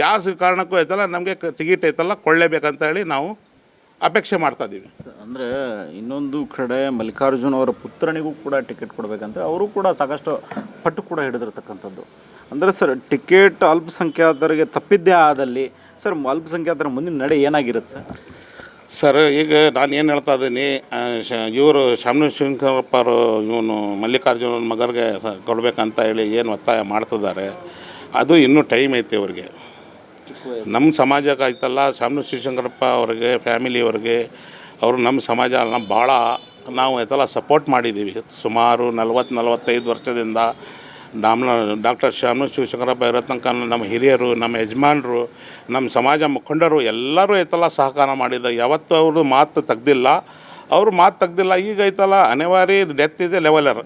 ಯಾವ ಕಾರಣಕ್ಕೂ ಐತಲ್ಲ ನಮಗೆ ಟಿಕೆಟ್ ಐತಲ್ಲ ಕೊಳ್ಳೇಬೇಕಂತ ಹೇಳಿ ನಾವು ಅಪೇಕ್ಷೆ ಮಾಡ್ತಾಯಿದ್ದೀವಿ. ಅಂದರೆ ಇನ್ನೊಂದು ಕಡೆ ಮಲ್ಲಿಕಾರ್ಜುನ್ ಅವರ ಪುತ್ರನಿಗೂ ಕೂಡ ಟಿಕೆಟ್ ಕೊಡಬೇಕಂತ ಅವರು ಕೂಡ ಸಾಕಷ್ಟು ಪಟ್ಟು ಕೂಡ ಹಿಡಿದಿರ್ತಕ್ಕಂಥದ್ದು. ಅಂದರೆ ಸರ್ ಟಿಕೆಟ್ ಅಲ್ಪಸಂಖ್ಯಾತರಿಗೆ ತಪ್ಪಿದ್ದೇ ಆದಲ್ಲಿ ಸರ್ ಅಲ್ಪಸಂಖ್ಯಾತರ ಮುಂದಿನ ನಡೆ ಏನಾಗಿರುತ್ತೆ ಸರ್? ಈಗ ನಾನು ಏನು ಹೇಳ್ತಾ ಇದ್ದೀನಿ, ಇವರು ಶಾಮನೂರು ಶಿವಶಂಕರಪ್ಪ ಅವರು ಇವನು ಮಲ್ಲಿಕಾರ್ಜುನ ಮಗರಿಗೆ ಕೊಡಬೇಕಂತ ಹೇಳಿ ಏನು ಒತ್ತಾಯ ಮಾಡ್ತಿದ್ದಾರೆ, ಅದು ಇನ್ನೂ ಟೈಮ್ ಐತೆ ಅವ್ರಿಗೆ. ನಮ್ಮ ಸಮಾಜಕ್ಕೆ ಆಯ್ತಲ್ಲ ಶಾಮನೂರು ಶಿವಶಂಕರಪ್ಪ ಅವ್ರಿಗೆ ಫ್ಯಾಮಿಲಿಯವ್ರಿಗೆ ಅವರು ನಮ್ಮ ಸಮಾಜ ಭಾಳ ನಾವು ಆಯ್ತಲ್ಲ ಸಪೋರ್ಟ್ ಮಾಡಿದ್ದೀವಿ. ಸುಮಾರು 40-45 ವರ್ಷದಿಂದ ಡಾಕ್ಟರ್ ಶಾಮನೂರು ಶಿವಶಂಕರಪ್ಪ ಇರೋ ತನಕ ನಮ್ಮ ಹಿರಿಯರು, ನಮ್ಮ ಯಜಮಾನರು, ನಮ್ಮ ಸಮಾಜ ಮುಖಂಡರು ಎಲ್ಲರೂ ಐತಲ್ಲ ಸಹಕಾರ ಮಾಡಿದ. ಯಾವತ್ತೂ ಅವರು ಮಾತು ತೆಗ್ದಿಲ್ಲ, ಈಗ ಐತಲ್ಲ ಅನಿವಾರ್ಯ death is A leveller.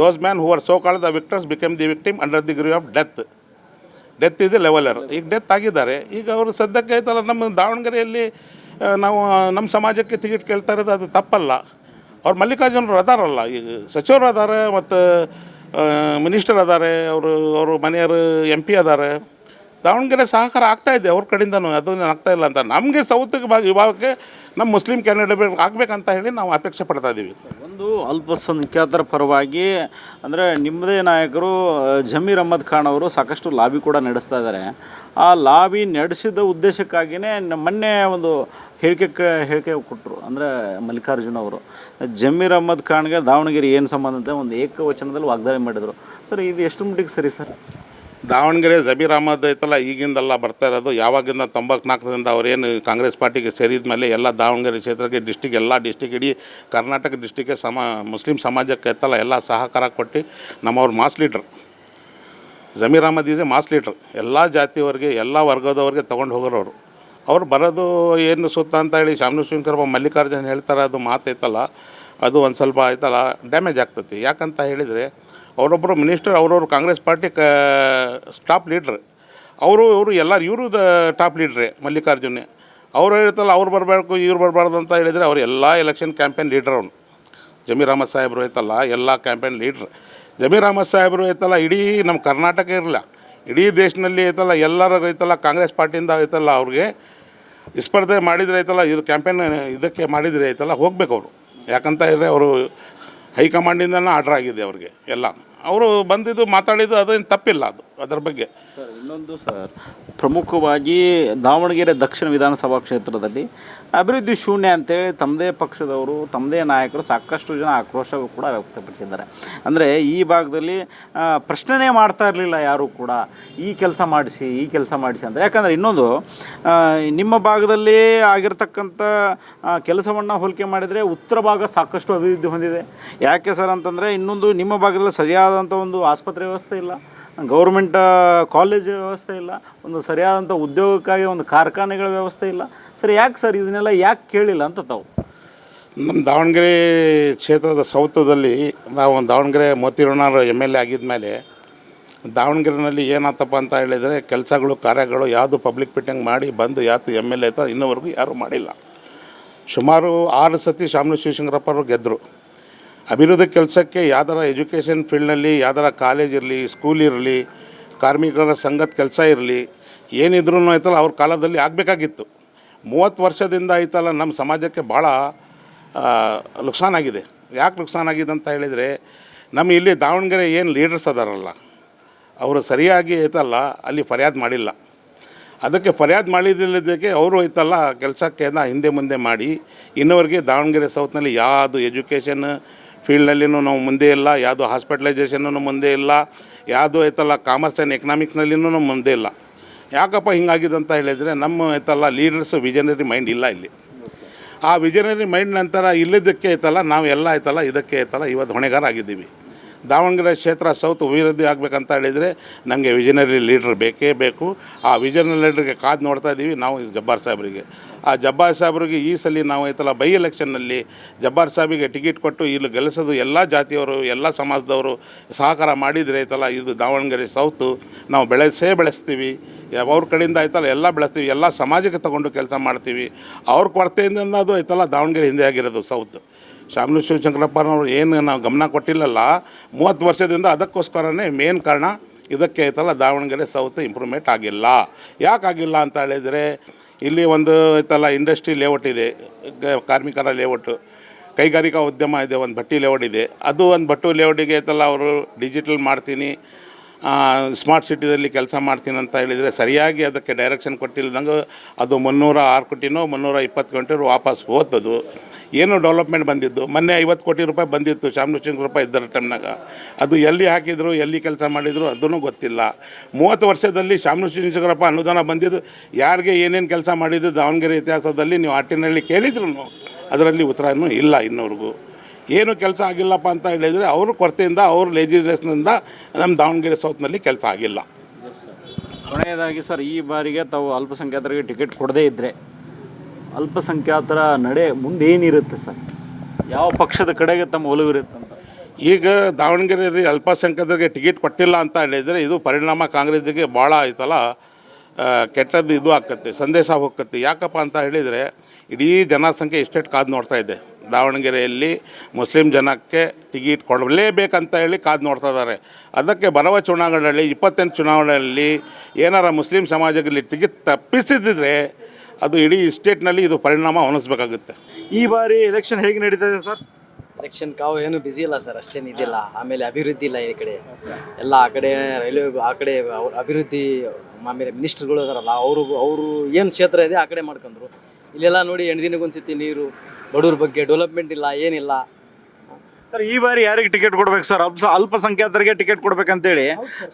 Those man who are so called the Victus become the victim under the grew of death is A leveller. ಈಗ ಡೆತ್ ಆಗಿದ್ದಾರೆ. ಈಗ ಅವರು ಸದ್ಯಕ್ಕೆ ಐತಲ್ಲ ನಮ್ಮ ದಾವಣಗೆರೆಯಲ್ಲಿ ನಾವು ನಮ್ಮ ಸಮಾಜಕ್ಕೆ ಟಿಕೆಟ್ ಕೇಳ್ತಾ ಇರೋದು ಅದು ತಪ್ಪಲ್ಲ. ಅವ್ರು ಮಲ್ಲಿಕಾರ್ಜುನರು ಅದಾರಲ್ಲ, ಈಗ ಸಚಿವರು ಅದಾರೆ ಮತ್ತು ಮಿನಿಸ್ಟರ್ ಅದಾರೆ, ಅವರು ಮನೆಯವರು MP ಅದಾರೆ. ದಾವಣಗೆರೆ ಸಹಕಾರ ಆಗ್ತಾಯಿದೆ ಅವ್ರ ಕಡೆಯಿಂದನೂ, ಅದನ್ನು ಆಗ್ತಾಯಿಲ್ಲ ಅಂತ. ನಮಗೆ ಸೌತಿಗೆ ವಿಭಾಗಕ್ಕೆ ನಮ್ಮ ಮುಸ್ಲಿಂ ಕ್ಯಾಂಡಿಡೇಟ್ ಆಗಬೇಕಂತ ಹೇಳಿ ನಾವು ಅಪೇಕ್ಷೆ ಪಡ್ತಾ ಇದ್ದೀವಿ. ಒಂದು ಅಲ್ಪಸಂಖ್ಯಾತರ ಪರವಾಗಿ ಅಂದರೆ ನಿಮ್ಮದೇ ನಾಯಕರು ಜಮೀರ್ ಅಹ್ಮದ್ ಖಾನ್ ಅವರು ಸಾಕಷ್ಟು ಲಾಬಿ ಕೂಡ ನಡೆಸ್ತಾ ಇದ್ದಾರೆ. ಆ ಲಾಬಿ ನಡೆಸಿದ ಉದ್ದೇಶಕ್ಕಾಗಿಯೇ ಮೊನ್ನೆ ಒಂದು ಹೇಳಿಕೆ ಕೊಟ್ಟರು. ಅಂದರೆ ಮಲ್ಲಿಕಾರ್ಜುನ ಅವರು ಜಮೀರ್ ಅಹ್ಮದ್ ಖಾನ್ಗೆ ದಾವಣಗೆರೆ ಏನು ಸಂಬಂಧ ಅಂತ ಒಂದು ಏಕವಚನದಲ್ಲಿ ವಾಗ್ದಾಳಿ ಮಾಡಿದರು. ಸರ್ ಇದು ಎಷ್ಟು ಮಟ್ಟಿಗೆ ಸರಿ ಸರ್? ದಾವಣಗೆರೆ ಜಮೀರ್ ಅಹ್ಮದ್ ಐತಲ್ಲ ಈಗಿಂದೆಲ್ಲ ಬರ್ತಾ ಇರೋದು, ಯಾವಾಗಿಂದ 94ರಿಂದ ಅವರೇನು ಕಾಂಗ್ರೆಸ್ ಪಾರ್ಟಿಗೆ ಸೇರಿದ ಮೇಲೆ ಎಲ್ಲ ದಾವಣಗೆರೆ ಕ್ಷೇತ್ರಕ್ಕೆ ಎಲ್ಲ ಡಿಸ್ಟಿಕ್ ಇಡೀ ಕರ್ನಾಟಕ ಡಿಸ್ಟಿಕ್ಗೆ ಮುಸ್ಲಿಂ ಸಮಾಜಕ್ಕೆ ಐತಲ್ಲ ಎಲ್ಲ ಸಹಕಾರ ಕೊಟ್ಟು ನಮ್ಮವ್ರ mass leader Zameer Ahmed is a mass leader. ಎಲ್ಲ ಜಾತಿಯವರಿಗೆ ಎಲ್ಲ ವರ್ಗದವ್ರಿಗೆ ತೊಗೊಂಡು ಹೋಗೋರು. ಅವ್ರು ಬರೋದು ಏನು ಸುತ್ತ ಅಂತ ಹೇಳಿ ಶಾಮನೂರು ಶಿವಶಂಕರಪ್ಪ ಮಲ್ಲಿಕಾರ್ಜುನ್ ಹೇಳ್ತಾರೆ, ಅದು ಮಾತೈತಲ್ಲ ಅದು ಒಂದು ಸ್ವಲ್ಪ ಆಯ್ತಲ್ಲ ಡ್ಯಾಮೇಜ್ ಆಗ್ತೈತಿ. ಯಾಕಂತ ಹೇಳಿದರೆ ಅವರೊಬ್ಬರು ಮಿನಿಸ್ಟರ್, ಅವರವರು ಕಾಂಗ್ರೆಸ್ ಪಾರ್ಟಿ ಟಾಪ್ ಲೀಡ್ರ್, ಇವರು ಇವರು ಟಾಪ್ ಲೀಡ್ರೇ ಮಲ್ಲಿಕಾರ್ಜುನೇ. ಅವರು ಹೇಳ್ತಲ್ಲ ಅವ್ರು ಬರಬೇಕು ಇವ್ರು ಬರಬಾರ್ದು ಅಂತ ಹೇಳಿದರೆ ಅವ್ರು ಎಲ್ಲ ಎಲೆಕ್ಷನ್ ಕ್ಯಾಂಪೇನ್ ಲೀಡ್ರ್. ಅವನು ಜಮೀರ್ ಅಹ್ಮದ್ ಸಾಹೇಬರು ಐತಲ್ಲ ಎಲ್ಲ ಕ್ಯಾಂಪೇನ್ ಲೀಡ್ರ್. ಜಮೀರ್ ಅಹ್ಮದ್ ಸಾಹೇಬರು ಐತಲ್ಲ ಇಡೀ ನಮ್ಮ ಕರ್ನಾಟಕ ಇರಲಿಲ್ಲ, ಇಡೀ ದೇಶದಲ್ಲಿ ಐತಲ್ಲ ಎಲ್ಲರಿಗೂ ಐತಲ್ಲ ಕಾಂಗ್ರೆಸ್ ಪಾರ್ಟಿಯಿಂದ ಐತಲ್ಲ ಅವ್ರಿಗೆ ಸ್ಪರ್ಧೆ ಮಾಡಿದರೆ ಐತಲ್ಲ ಇದು ಕ್ಯಾಂಪೇನ್ ಇದಕ್ಕೆ ಮಾಡಿದರೆ ಐತಲ್ಲ ಹೋಗ್ಬೇಕು ಅವರು. ಯಾಕಂತ ಹೇಳಿದ್ರೆ ಅವರು ಹೈಕಮಾಂಡಿಂದನೇ ಆರ್ಡ್ರ್ ಆಗಿದೆ ಅವ್ರಿಗೆ ಎಲ್ಲ. ಅವರು ಬಂದಿದ್ದು ಮಾತಾಡಿದ್ದು ಅದೇನು ತಪ್ಪಿಲ್ಲ, ಅದರ ಬಗ್ಗೆ. ಇನ್ನೊಂದು ಸರ್, ಪ್ರಮುಖವಾಗಿ ದಾವಣಗೆರೆ ದಕ್ಷಿಣ ವಿಧಾನಸಭಾ ಕ್ಷೇತ್ರದಲ್ಲಿ ಅಭಿವೃದ್ಧಿ ಶೂನ್ಯ ಅಂತೇಳಿ ತಮ್ಮದೇ ಪಕ್ಷದವರು, ತಮ್ಮದೇ ನಾಯಕರು ಸಾಕಷ್ಟು ಜನ ಆಕ್ರೋಶ ಕೂಡ ವ್ಯಕ್ತಪಡಿಸಿದ್ದಾರೆ. ಅಂದರೆ ಈ ಭಾಗದಲ್ಲಿ ಪ್ರಶ್ನೆ ಮಾಡ್ತಾ ಇರಲಿಲ್ಲ ಯಾರೂ ಕೂಡ, ಈ ಕೆಲಸ ಮಾಡಿಸಿ ಅಂತ. ಯಾಕಂದರೆ ಇನ್ನೊಂದು, ನಿಮ್ಮ ಭಾಗದಲ್ಲಿ ಆಗಿರ್ತಕ್ಕಂಥ ಕೆಲಸವನ್ನು ಹೋಲಿಕೆ ಮಾಡಿದರೆ ಉತ್ತರ ಭಾಗ ಸಾಕಷ್ಟು ಅಭಿವೃದ್ಧಿ ಹೊಂದಿದೆ. ಯಾಕೆ ಸರ್ ಅಂತಂದರೆ, ಇನ್ನೊಂದು ನಿಮ್ಮ ಭಾಗದಲ್ಲಿ ಸರಿಯಾದಂಥ ಒಂದು ಆಸ್ಪತ್ರೆ ವ್ಯವಸ್ಥೆ ಇಲ್ಲ, ಗೌರ್ಮೆಂಟ್ ಕಾಲೇಜ್ ವ್ಯವಸ್ಥೆ ಇಲ್ಲ, ಒಂದು ಸರಿಯಾದಂಥ ಉದ್ಯೋಗಕ್ಕಾಗಿ ಒಂದು ಕಾರ್ಖಾನೆಗಳ ವ್ಯವಸ್ಥೆ ಇಲ್ಲ. ಸರ್ ಯಾಕೆ ಸರ್ ಇದನ್ನೆಲ್ಲ ಯಾಕೆ ಕೇಳಿಲ್ಲ ಅಂತ ತಾವು? ನಮ್ಮ ದಾವಣಗೆರೆ ಕ್ಷೇತ್ರದ ಸೌತದಲ್ಲಿ ನಾವು ದಾವಣಗೆರೆ ಮೋತಿರೋಣರು MLA ಆಗಿದ್ಮೇಲೆ ದಾವಣಗೆರೆಯಲ್ಲಿ ಏನಾತಪ್ಪ ಅಂತ ಹೇಳಿದರೆ, ಕೆಲಸಗಳು ಕಾರ್ಯಗಳು ಯಾವುದು ಪಬ್ಲಿಕ್ ಮೀಟಿಂಗ್ ಮಾಡಿ ಬಂದು ಯಾತು MLA ಆಯ್ತು ಇನ್ನೂವರೆಗೂ ಯಾರೂ ಮಾಡಿಲ್ಲ. ಸುಮಾರು 6 ಸತಿ ಶಾಮನೂರು ಶಿವಶಂಕರಪ್ಪ ಅವರು ಗೆದ್ದರು. ಅಭಿವೃದ್ಧಿ ಕೆಲಸಕ್ಕೆ ಯಾವ್ದಾರ ಎಜುಕೇಷನ್ ಫೀಲ್ಡ್ನಲ್ಲಿ ಯಾವ್ದಾರ ಕಾಲೇಜ್ ಇರಲಿ, ಸ್ಕೂಲ್ ಇರಲಿ, ಕಾರ್ಮಿಕರ ಸಂಘದ ಕೆಲಸ ಇರಲಿ, ಏನಿದ್ರೂ ಆಯ್ತಲ್ಲ ಅವ್ರ ಕಾಲದಲ್ಲಿ ಆಗಬೇಕಾಗಿತ್ತು. 30 ವರ್ಷದಿಂದ ಆಯ್ತಲ್ಲ ನಮ್ಮ ಸಮಾಜಕ್ಕೆ ಭಾಳ ನುಕ್ಸಾನಾಗಿದೆ. ಯಾಕೆ ನುಕ್ಸಾನಾಗಿದೆ ಅಂತ ಹೇಳಿದರೆ, ನಮ್ಮ ಇಲ್ಲಿ ದಾವಣಗೆರೆ ಏನು ಲೀಡರ್ಸ್ ಅದಾರಲ್ಲ ಅವರು ಸರಿಯಾಗಿ ಐತಲ್ಲ ಅಲ್ಲಿ ಫರ್ಯಾದ್ ಮಾಡಿಲ್ಲ. ಅದಕ್ಕೆ ಫರ್ಯಾದ್ ಮಾಡಿದ್ದಕ್ಕೆ ಅವರು ಐತಲ್ಲ ಕೆಲಸಕ್ಕೆ ಹಿಂದೆ ಮುಂದೆ ಮಾಡಿ ಇನ್ನೂವರೆಗೆ ದಾವಣಗೆರೆ ಸೌತ್ನಲ್ಲಿ ಯಾವುದು ಎಜುಕೇಷನ್ ಫೀಲ್ಡ್ನಲ್ಲಿನೂ ನಾವು ಮುಂದೆ ಇಲ್ಲ, ಯಾವುದು ಹಾಸ್ಪಿಟಲೈಸೇಷನ್ನು ಮುಂದೆ ಇಲ್ಲ, ಯಾವುದು ಐತಲ್ಲ ಕಾಮರ್ಸ್ ಆ್ಯಂಡ್ ಎಕನಾಮಿಕ್ಸ್ನಲ್ಲಿನೂ ಮುಂದೆ ಇಲ್ಲ. ಯಾಕಪ್ಪ ಹಿಂಗಾಗಿದೆ ಅಂತ ಹೇಳಿದರೆ, ನಮ್ಮ ಐತಲ್ಲ ಲೀಡರ್ಸ್ ವಿಜನರಿ ಮೈಂಡ್ ಇಲ್ಲ ಇಲ್ಲಿ. ಆ ವಿಜನರಿ ಮೈಂಡ್ ನಂತರ ಇಲ್ಲಿದ್ದಕ್ಕೆ ಐತಲ್ಲ ನಾವೆಲ್ಲ ಐತಲ್ಲ ಇದಕ್ಕೆ ಐತಲ್ಲ ಇವತ್ತು ಹೊಣೆಗಾರ ಆಗಿದ್ದೀವಿ. ದಾವಣಗೆರೆ ಕ್ಷೇತ್ರ ಸೌತ್ ಅಭಿವೃದ್ಧಿ ಆಗಬೇಕಂತ ಹೇಳಿದರೆ ನಮಗೆ ವಿಜನರಿ ಲೀಡ್ರ್ ಬೇಕೇ ಬೇಕು. ಆ ವಿಜನರಿ ಲೀಡ್ರಿಗೆ ಕಾದು ನೋಡ್ತಾ ಇದ್ದೀವಿ ನಾವು ಜಬ್ಬಾರ್ ಸಾಹೇಬರಿಗೆ. ಆ ಜಬ್ಬಾರ್ ಸಾಹೇಬರಿಗೆ ಈ ಸಲ ನಾವು ಐತಲ್ಲ ಬೈ ಎಲೆಕ್ಷನ್ನಲ್ಲಿ ಜಬ್ಬಾರ್ ಸಾಹೇಬಿಗೆ ಟಿಕೆಟ್ ಕೊಟ್ಟು ಇಲ್ಲಿ ಗೆಲ್ಲಿಸೋದು ಎಲ್ಲ ಜಾತಿಯವರು ಎಲ್ಲ ಸಮಾಜದವರು ಸಹಕಾರ ಮಾಡಿದರೆ ಐತಲ್ಲ ಇದು ದಾವಣಗೆರೆ ಸೌತು ನಾವು ಬೆಳೆಸ್ತೀವಿ. ಅವ್ರ ಕಡೆಯಿಂದ ಆಯ್ತಲ್ಲ ಎಲ್ಲ ಬೆಳೆಸ್ತೀವಿ, ಎಲ್ಲ ಸಮಾಜಕ್ಕೆ ತಗೊಂಡು ಕೆಲಸ ಮಾಡ್ತೀವಿ. ಅವ್ರ ಕೊರತೆಯಿಂದ ಅದು ಐತಲ್ಲ ದಾವಣಗೆರೆ ಹಿಂದೆ ಆಗಿರೋದು ಸೌತ್. ಶಾಮನೂರು ಶಿವಶಂಕರಪ್ಪನವರು ಏನು ನಾವು ಗಮನ ಕೊಟ್ಟಿಲ್ಲಲ್ಲ 30 ವರ್ಷದಿಂದ, ಅದಕ್ಕೋಸ್ಕರನೇ ಮೇನ್ ಕಾರಣ ಇದಕ್ಕೆ ಐತಲ್ಲ ದಾವಣಗೆರೆ ಸೌತ್ ಇಂಪ್ರೂವ್ಮೆಂಟ್ ಆಗಿಲ್ಲ. ಯಾಕಾಗಿಲ್ಲ ಅಂತ ಹೇಳಿದರೆ, ಇಲ್ಲಿ ಒಂದು ಐತಲ್ಲ ಇಂಡಸ್ಟ್ರಿ ಲೇಔಟ್ ಇದೆ, ಕಾರ್ಮಿಕರ ಲೇಔಟು, ಕೈಗಾರಿಕಾ ಉದ್ಯಮ ಇದೆ, ಒಂದು ಭಟ್ಟಿ ಲೇಔಟ್ ಇದೆ. ಅದು ಒಂದು ಭಟ್ಟು ಲೇಔಟಿಗೆ ಐತಲ್ಲ ಅವರು ಡಿಜಿಟಲ್ ಮಾಡ್ತೀನಿ, ಸ್ಮಾರ್ಟ್ ಸಿಟಿದಲ್ಲಿ ಕೆಲಸ ಮಾಡ್ತೀನಿ ಅಂತ ಹೇಳಿದರೆ ಸರಿಯಾಗಿ ಅದಕ್ಕೆ ಡೈರೆಕ್ಷನ್ ಕೊಟ್ಟಿಲ್ದಂಗೆ ಅದು 306 ಕೋಟಿನೋ 320 ಕೋಟಿ ವಾಪಸ್ ಹೋತದು. ಏನು ಡೆವಲಪ್ಮೆಂಟ್ ಬಂದಿದ್ದು ಮೊನ್ನೆ 50 ಕೋಟಿ ರೂಪಾಯಿ ಬಂದಿತ್ತು ಶಾಮನೂರು ಶಿವಶಂಕರಪ್ಪ ಇದ್ದರ ಟೈಮ್ನಾಗ. ಅದು ಎಲ್ಲಿ ಹಾಕಿದ್ರು, ಎಲ್ಲಿ ಕೆಲಸ ಮಾಡಿದ್ರು ಅದೂ ಗೊತ್ತಿಲ್ಲ. 30 ವರ್ಷದಲ್ಲಿ ಶಾಮನೂರು ಶಿವಶಂಕರಪ್ಪ ಅನುದಾನ ಬಂದಿದ್ದು ಯಾರಿಗೆ ಏನೇನು ಕೆಲಸ ಮಾಡಿದ್ದು ದಾವಣಗೆರೆ ಇತಿಹಾಸದಲ್ಲಿ ನೀವು ಆಟಿನಲ್ಲಿ ಕೇಳಿದ್ರು ಅದರಲ್ಲಿ ಉತ್ತರನೂ ಇಲ್ಲ. ಇನ್ನೂವರೆಗೂ ಏನು ಕೆಲಸ ಆಗಿಲ್ಲಪ್ಪ ಅಂತ ಹೇಳಿದರೆ ಅವ್ರ ಕೊರತೆಯಿಂದ, ಅವ್ರ ಲೆಜಿಸ್ಲೇಷನಿಂದ ನಮ್ಮ ದಾವಣಗೆರೆ ಸೌತ್ನಲ್ಲಿ ಕೆಲಸ ಆಗಿಲ್ಲ. ಕೊನೆಯದಾಗಿ ಸರ್, ಈ ಬಾರಿಗೆ ತಾವು ಅಲ್ಪಸಂಖ್ಯಾತರಿಗೆ ಟಿಕೆಟ್ ಕೊಡದೇ ಇದ್ದರೆ ಅಲ್ಪಸಂಖ್ಯಾತರ ನಡೆ ಮುಂದೆ ಏನಿರುತ್ತೆ ಸರ್? ಯಾವ ಪಕ್ಷದ ಕಡೆಗೆ ತಮ್ಮ ಒಲವಿರುತ್ತೆ ಅಂತ? ಈಗ ದಾವಣಗೆರೆಯಲ್ಲಿ ಅಲ್ಪಸಂಖ್ಯಾತರಿಗೆ ಟಿಕೆಟ್ ಕೊಟ್ಟಿಲ್ಲ ಅಂತ ಹೇಳಿದರೆ ಇದು ಪರಿಣಾಮ ಕಾಂಗ್ರೆಸ್ಸಿಗೆ ಭಾಳ ಆಯ್ತಲ್ಲ ಕೆಟ್ಟದ್ದು ಇದು ಆಕತ್ತೆ, ಸಂದೇಶ ಹೋಗತ್ತೆ. ಯಾಕಪ್ಪ ಅಂತ ಹೇಳಿದರೆ ಇಡೀ ಜನಸಂಖ್ಯೆ ಇಷ್ಟೆಷ್ಟು ಕಾದು ನೋಡ್ತಾ ಇದೆ. ದಾವಣಗೆರೆಯಲ್ಲಿ ಮುಸ್ಲಿಂ ಜನಕ್ಕೆ ಟಿಕೆಟ್ ಕೊಡಲೇಬೇಕಂತ ಹೇಳಿ ಕಾದು ನೋಡ್ತಾ ಇದ್ದಾರೆ. ಅದಕ್ಕೆ ಬರುವ ಚುನಾವಣೆಯಲ್ಲಿ 28 ಚುನಾವಣೆಯಲ್ಲಿ ಏನಾರ ಮುಸ್ಲಿಂ ಸಮಾಜದಲ್ಲಿ ಟಿಕೆಟ್ ತಪ್ಪಿಸಿದ್ರೆ ಅದು ಇಡೀ ಸ್ಟೇಟ್ನಲ್ಲಿ ಇದು ಪರಿಣಾಮ ಅನಿಸ್ಬೇಕಾಗುತ್ತೆ. ಈ ಬಾರಿ ಎಲೆಕ್ಷನ್ ಹೇಗೆ ನಡೀತಾ ಇದೆ ಸರ್? ಎಲೆಕ್ಷನ್ ಕಾವು ಏನು ಬಿಸಿ ಇಲ್ಲ ಸರ್, ಅಷ್ಟೇನು ಇದಿಲ್ಲ. ಆಮೇಲೆ ಅಭಿವೃದ್ಧಿ ಇಲ್ಲ ಈ ಕಡೆ ಎಲ್ಲ. ಆ ಕಡೆ ರೈಲ್ವೆ, ಆ ಕಡೆ ಅಭಿವೃದ್ಧಿ, ಆಮೇಲೆ ಮಿನಿಸ್ಟ್ರುಗಳು ಇದಾರಲ್ಲ ಅವರು ಏನು ಕ್ಷೇತ್ರ ಇದೆ ಆ ಕಡೆ ಮಾಡ್ಕೊಂಡ್ರು. ಇಲ್ಲೆಲ್ಲ ನೋಡಿ 8 ದಿನಕ್ಕೊಂದ್ಸತಿ ನೀರು, ಬಡವ್ರ ಬಗ್ಗೆ ಡೆವಲಪ್ಮೆಂಟ್ ಇಲ್ಲ, ಏನಿಲ್ಲ. ಸರ್ ಈ ಬಾರಿ ಯಾರಿಗೆ ಟಿಕೆಟ್ ಕೊಡ್ಬೇಕು ಸರ್? ಅಲ್ಪಸಂಖ್ಯಾತರಿಗೆ ಟಿಕೆಟ್ ಕೊಡ್ಬೇಕಂತೇಳಿ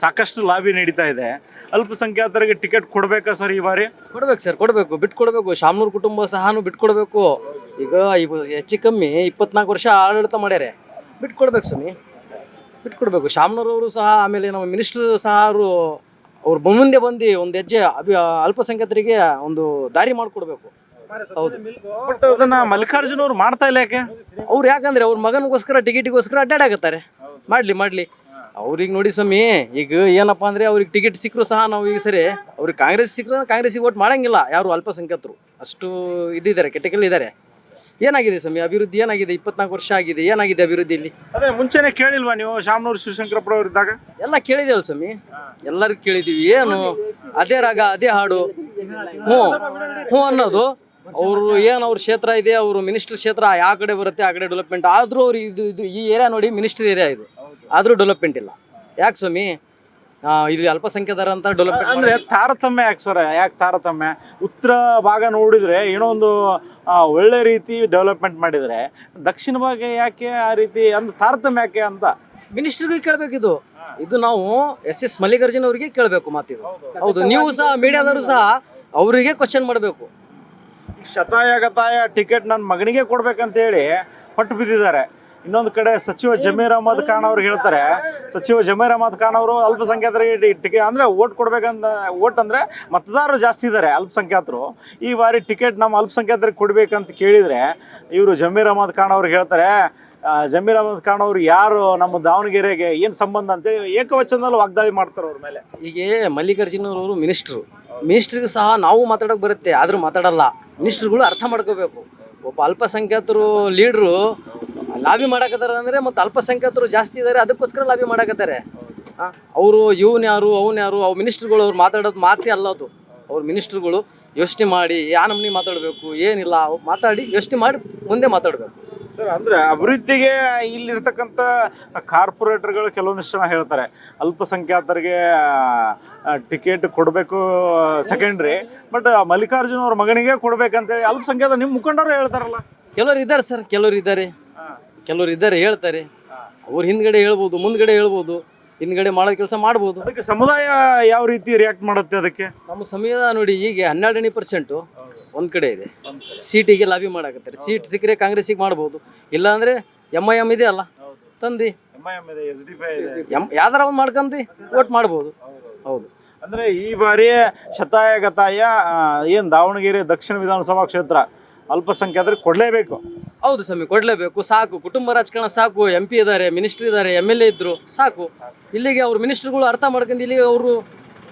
ಸಾಕಷ್ಟು ಲಾಬಿ ನಡೀತಾ ಇದೆ. ಅಲ್ಪಸಂಖ್ಯಾತರಿಗೆ ಟಿಕೆಟ್ ಕೊಡ್ಬೇಕಾ ಸರ್ ಈ ಬಾರಿ? ಕೊಡ್ಬೇಕು ಸರ್, ಕೊಡಬೇಕು, ಬಿಟ್ಕೊಡ್ಬೇಕು. ಶಾಮನೂರು ಕುಟುಂಬ ಸಹನು ಬಿಟ್ಕೊಡ್ಬೇಕು. ಈಗ ಹೆಚ್ಚು ಕಮ್ಮಿ 24 ವರ್ಷ ಆಡಳಿತ ಮಾಡ್ಯಾರೆ, ಬಿಟ್ಕೊಡ್ಬೇಕು ಸ್ವಾಮಿ, ಬಿಟ್ಕೊಡ್ಬೇಕು. ಶಾಮನೂರವರು ಸಹ, ಆಮೇಲೆ ನಮ್ಮ ಮಿನಿಸ್ಟ್ರು ಸಹ ಅವ್ರು ಮುಂದೆ ಬಂದು ಒಂದು ಹೆಜ್ಜೆ ಅಲ್ಪಸಂಖ್ಯಾತರಿಗೆ ಒಂದು ದಾರಿ ಮಾಡಿಕೊಡ್ಬೇಕು. ಹೌದು, ಬಟ್ ಅದನ್ನ ಮಲ್ಲಿಕಾರ್ಜುನ್ ಅವ್ರು ಮಾಡ್ತಾ ಇಲ್ಲ. ಯಾಕೆ? ಅವ್ರು ಯಾಕಂದ್ರೆ ಅವ್ರ ಮಗನಿಗೋಸ್ಕರ ಟಿಕೆಟಿಗೋಸ್ಕರ ಅಡ್ಡಾಡಕತ್ತಾರೆ. ಮಾಡಲಿ ಅವ್ರಿಗೆ ನೋಡಿ ಸ್ವಾಮಿ. ಈಗ ಏನಪ್ಪ ಅಂದರೆ ಅವ್ರಿಗೆ ಟಿಕೆಟ್ ಸಿಕ್ಕರು ಸಹ ನಾವು ಈ ಸರಿ ಅವ್ರಿಗೆ ಕಾಂಗ್ರೆಸ್ ಸಿಕ್ಕರೆ ಕಾಂಗ್ರೆಸ್ಸಿಗೆ ಓಟ್ ಮಾಡೋಂಗಿಲ್ಲ ಯಾರು ಅಲ್ಪಸಂಖ್ಯಾತರು. ಅಷ್ಟು ಇದ್ದಾರೆ, ಕೆಟಗರಿದ್ದಾರೆ. ಏನಾಗಿದೆ ಸ್ವಾಮಿ ಅಭಿವೃದ್ಧಿ? ಏನಾಗಿದೆ? 24 ವರ್ಷ ಆಗಿದೆ, ಏನಾಗಿದೆ ಅಭಿವೃದ್ಧಿಯಲ್ಲಿ? ಅದೇ ಮುಂಚೆನೆ ಕೇಳಿಲ್ವಾ ನೀವು ಶಾಮನೂರು ಶಿವಶಂಕರಪ್ಪ ಅವ್ರು ಇದ್ದಾಗ? ಎಲ್ಲ ಕೇಳಿದೇವಲ್ಲ ಸ್ವಾಮಿ, ಎಲ್ಲರಿಗೂ ಕೇಳಿದ್ದೀವಿ. ಏನು ಅದೇ ರಾಗ ಅದೇ ಹಾಡು, ಹ್ಞೂ ಅನ್ನೋದು. ಅವರು ಏನು ಅವ್ರ ಕ್ಷೇತ್ರ ಇದೆ, ಅವರು ಮಿನಿಸ್ಟರ್ ಕ್ಷೇತ್ರ ಯಾವ ಕಡೆ ಬರುತ್ತೆ ಆ ಕಡೆ ಡೆವಲಪ್ಮೆಂಟ್. ಆದರೂ ಅವ್ರು ಇದು ಈ ಏರಿಯಾ ನೋಡಿ ಮಿನಿಸ್ಟರ್ ಏರಿಯಾ ಇದು, ಆದರೂ ಡೆವಲಪ್ಮೆಂಟ್ ಇಲ್ಲ. ಯಾಕೆ ಸ್ವಾಮಿ? ಇಲ್ಲಿ ಅಲ್ಪಸಂಖ್ಯಾತರ ಅಂತ ಡೆವಲಪ್ಮೆಂಟ್ ಅಂದ್ರೆ ತಾರತಮ್ಯ ಯಾಕೆ ಸರ್, ಯಾಕೆ ತಾರತಮ್ಯ? ಉತ್ತರ ಭಾಗ ನೋಡಿದ್ರೆ ಏನೋ ಒಂದು ಒಳ್ಳೆ ರೀತಿ ಡೆವಲಪ್ಮೆಂಟ್ ಮಾಡಿದರೆ ದಕ್ಷಿಣ ಭಾಗ ಯಾಕೆ ಆ ರೀತಿ ಅಂದ್ ತಾರತಮ್ಯ ಯಾಕೆ ಅಂತ ಮಿನಿಸ್ಟರ್ಗಳಿಗೆ ಕೇಳಬೇಕು. ಇದು ನಾವು ಎಸ್ ಮಲ್ಲಿಕಾರ್ಜುನ್ ಅವರಿಗೆ ಕೇಳಬೇಕು ಮಾತಿದು. ಹೌದು, ನೀವು ಸಹ ಮೀಡಿಯಾದವರು ಸಹ ಅವರಿಗೆ ಕ್ವಶನ್ ಮಾಡಬೇಕು. ಶತಾಯ ಗತಾಯ ಟಿಕೆಟ್ ನನ್ನ ಮಗನಿಗೆ ಕೊಡ್ಬೇಕಂತ ಹೇಳಿ ಪಟ್ಟು ಬಿದ್ದಿದ್ದಾರೆ. ಇನ್ನೊಂದು ಕಡೆ ಸಚಿವ ಜಮೀರ್ ಅಹಮದ್ ಖಾನ್ ಅವ್ರು ಹೇಳ್ತಾರೆ, ಸಚಿವ ಜಮೀರ್ ಅಹಮದ್ ಖಾನ್ ಅವರು ಅಲ್ಪಸಂಖ್ಯಾತರಿಗೆ ಟಿಕೆಟ್ ಅಂದರೆ ಓಟ್ ಕೊಡ್ಬೇಕಂತ, ಓಟ್ ಅಂದರೆ ಮತದಾರರು ಜಾಸ್ತಿ ಇದ್ದಾರೆ ಅಲ್ಪಸಂಖ್ಯಾತರು, ಈ ಬಾರಿ ಟಿಕೆಟ್ ನಮ್ಮ ಅಲ್ಪಸಂಖ್ಯಾತರಿಗೆ ಕೊಡ್ಬೇಕಂತ ಕೇಳಿದರೆ ಇವರು ಜಮೀರ್ ಅಹಮದ್ ಖಾನ್ ಅವ್ರು ಹೇಳ್ತಾರೆ, ಜಮೀರ್ ಅಹಮದ್ ಖಾನ್ ಅವರು ಯಾರು, ನಮ್ಮ ದಾವಣಗೆರೆಗೆ ಏನು ಸಂಬಂಧ ಅಂತೇಳಿ ಏಕವಚನದಲ್ಲಿ ವಾಗ್ದಾಳಿ ಮಾಡ್ತಾರೆ ಅವ್ರ ಮೇಲೆ. ಹೀಗೆ ಮಲ್ಲಿಕಾರ್ಜುನ್ ಅವರು ಮಿನಿಸ್ಟ್ರಿಗೂ ಸಹ ನಾವು ಮಾತಾಡೋಕೆ ಬರುತ್ತೆ, ಆದರೂ ಮಾತಾಡಲ್ಲ. ಮಿನಿಸ್ಟ್ರುಗಳು ಅರ್ಥ ಮಾಡ್ಕೋಬೇಕು. ಒಬ್ಬ ಅಲ್ಪಸಂಖ್ಯಾತರು ಲೀಡ್ರು ಲಾಬಿ ಮಾಡಕತ್ತಾರೆ ಅಂದರೆ ಮತ್ತು ಅಲ್ಪಸಂಖ್ಯಾತರು ಜಾಸ್ತಿ ಇದ್ದಾರೆ, ಅದಕ್ಕೋಸ್ಕರ ಲಾಬಿ ಮಾಡಕತ್ತಾರೆ. ಅವರು ಇವನು ಯಾರು ಅವನು ಯಾರು, ಅವ್ರು ಮಿನಿಸ್ಟ್ರುಗಳು ಅವ್ರು ಮಾತಾಡೋದು ಮಾತೇ ಅಲ್ಲ ಅದು. ಅವ್ರ ಮಿನಿಸ್ಟ್ರುಗಳು ಯೋಚನೆ ಮಾಡಿ ನಮ್ಮನೆ ಮಾತಾಡಬೇಕು, ಏನಿಲ್ಲ ಮಾತಾಡಿ ಯೋಚನೆ ಮಾಡಿ ಮುಂದೆ ಮಾತಾಡಬೇಕು ಸರ್. ಅಂದರೆ ಅಭಿವೃದ್ಧಿಗೆ ಇಲ್ಲಿರ್ತಕ್ಕಂಥ ಕಾರ್ಪೊರೇಟರ್ಗಳು ಕೆಲವೊಂದಿಷ್ಟು ಜನ ಹೇಳ್ತಾರೆ ಅಲ್ಪಸಂಖ್ಯಾತರಿಗೆ ಟಿಕೆಟ್ ಕೊಡಬೇಕು ಸೆಕೆಂಡ್ರಿ, ಬಟ್ ಮಲ್ಲಿಕಾರ್ಜುನ್ ಅವ್ರ ಮಗನಿಗೆ ಕೊಡ್ಬೇಕಂತೇಳಿ ಅಲ್ಪಸಂಖ್ಯಾತ ನಿಮ್ಮ ಮುಖಂಡರು ಹೇಳ್ತಾರಲ್ಲ. ಕೆಲವರು ಇದ್ದಾರೆ ಸರ್, ಕೆಲವರು ಇದ್ದಾರೆ ಹೇಳ್ತಾರೆ. ಅವ್ರು ಹಿಂದ್ಗಡೆ ಹೇಳ್ಬೋದು, ಮುಂದ್ಗಡೆ ಹೇಳ್ಬೋದು, ಹಿಂದ್ಗಡೆ ಮಾಡೋ ಕೆಲಸ ಮಾಡ್ಬೋದು. ಅದಕ್ಕೆ ಸಮುದಾಯ ಯಾವ ರೀತಿ ರಿಯಾಕ್ಟ್ ಮಾಡುತ್ತೆ ಅದಕ್ಕೆ? ನಮ್ಮ ಸಮಯ ನೋಡಿ, ಈಗ 12% ಒಂದು ಕಡೆ ಇದೆ, ಸೀಟಿಗೆ ಲಾಬಿ ಮಾಡಕತ್ತಾರೆ. ಸೀಟ್ ಸಿಕ್ಕರೆ ಕಾಂಗ್ರೆಸ್ಸಿಗೆ ಮಾಡ್ಬೋದು, ಇಲ್ಲಾಂದರೆ MIM ಇದೆ ಅಲ್ಲ ತಂದು ಯಾವ್ದಾರ ಒಂದು ಮಾಡ್ಕೊಂಡಿ ವೋಟ್ ಮಾಡ್ಬೋದು. ಹೌದು, ಅಂದರೆ ಈ ಬಾರಿ ಶತಾಯ ಗತಾಯ ಏನು ದಾವಣಗೆರೆ ದಕ್ಷಿಣ ವಿಧಾನಸಭಾ ಕ್ಷೇತ್ರ ಅಲ್ಪಸಂಖ್ಯಾತರಿಗೆ ಕೊಡಲೇಬೇಕು. ಹೌದು ಸ್ವಾಮಿ, ಕೊಡಲೇಬೇಕು. ಸಾಕು, ಕುಟುಂಬ ರಾಜಕಾರಣ ಸಾಕು. MP ಇದ್ದಾರೆ, ಮಿನಿಸ್ಟ್ರ್ ಇದ್ದಾರೆ, MLA ಇದ್ದರು, ಸಾಕು. ಇಲ್ಲಿಗೆ ಅವ್ರ ಮಿನಿಸ್ಟ್ರುಗಳು ಅರ್ಥ ಮಾಡ್ಕೊಂಡು ಇಲ್ಲಿಗೆ ಅವರು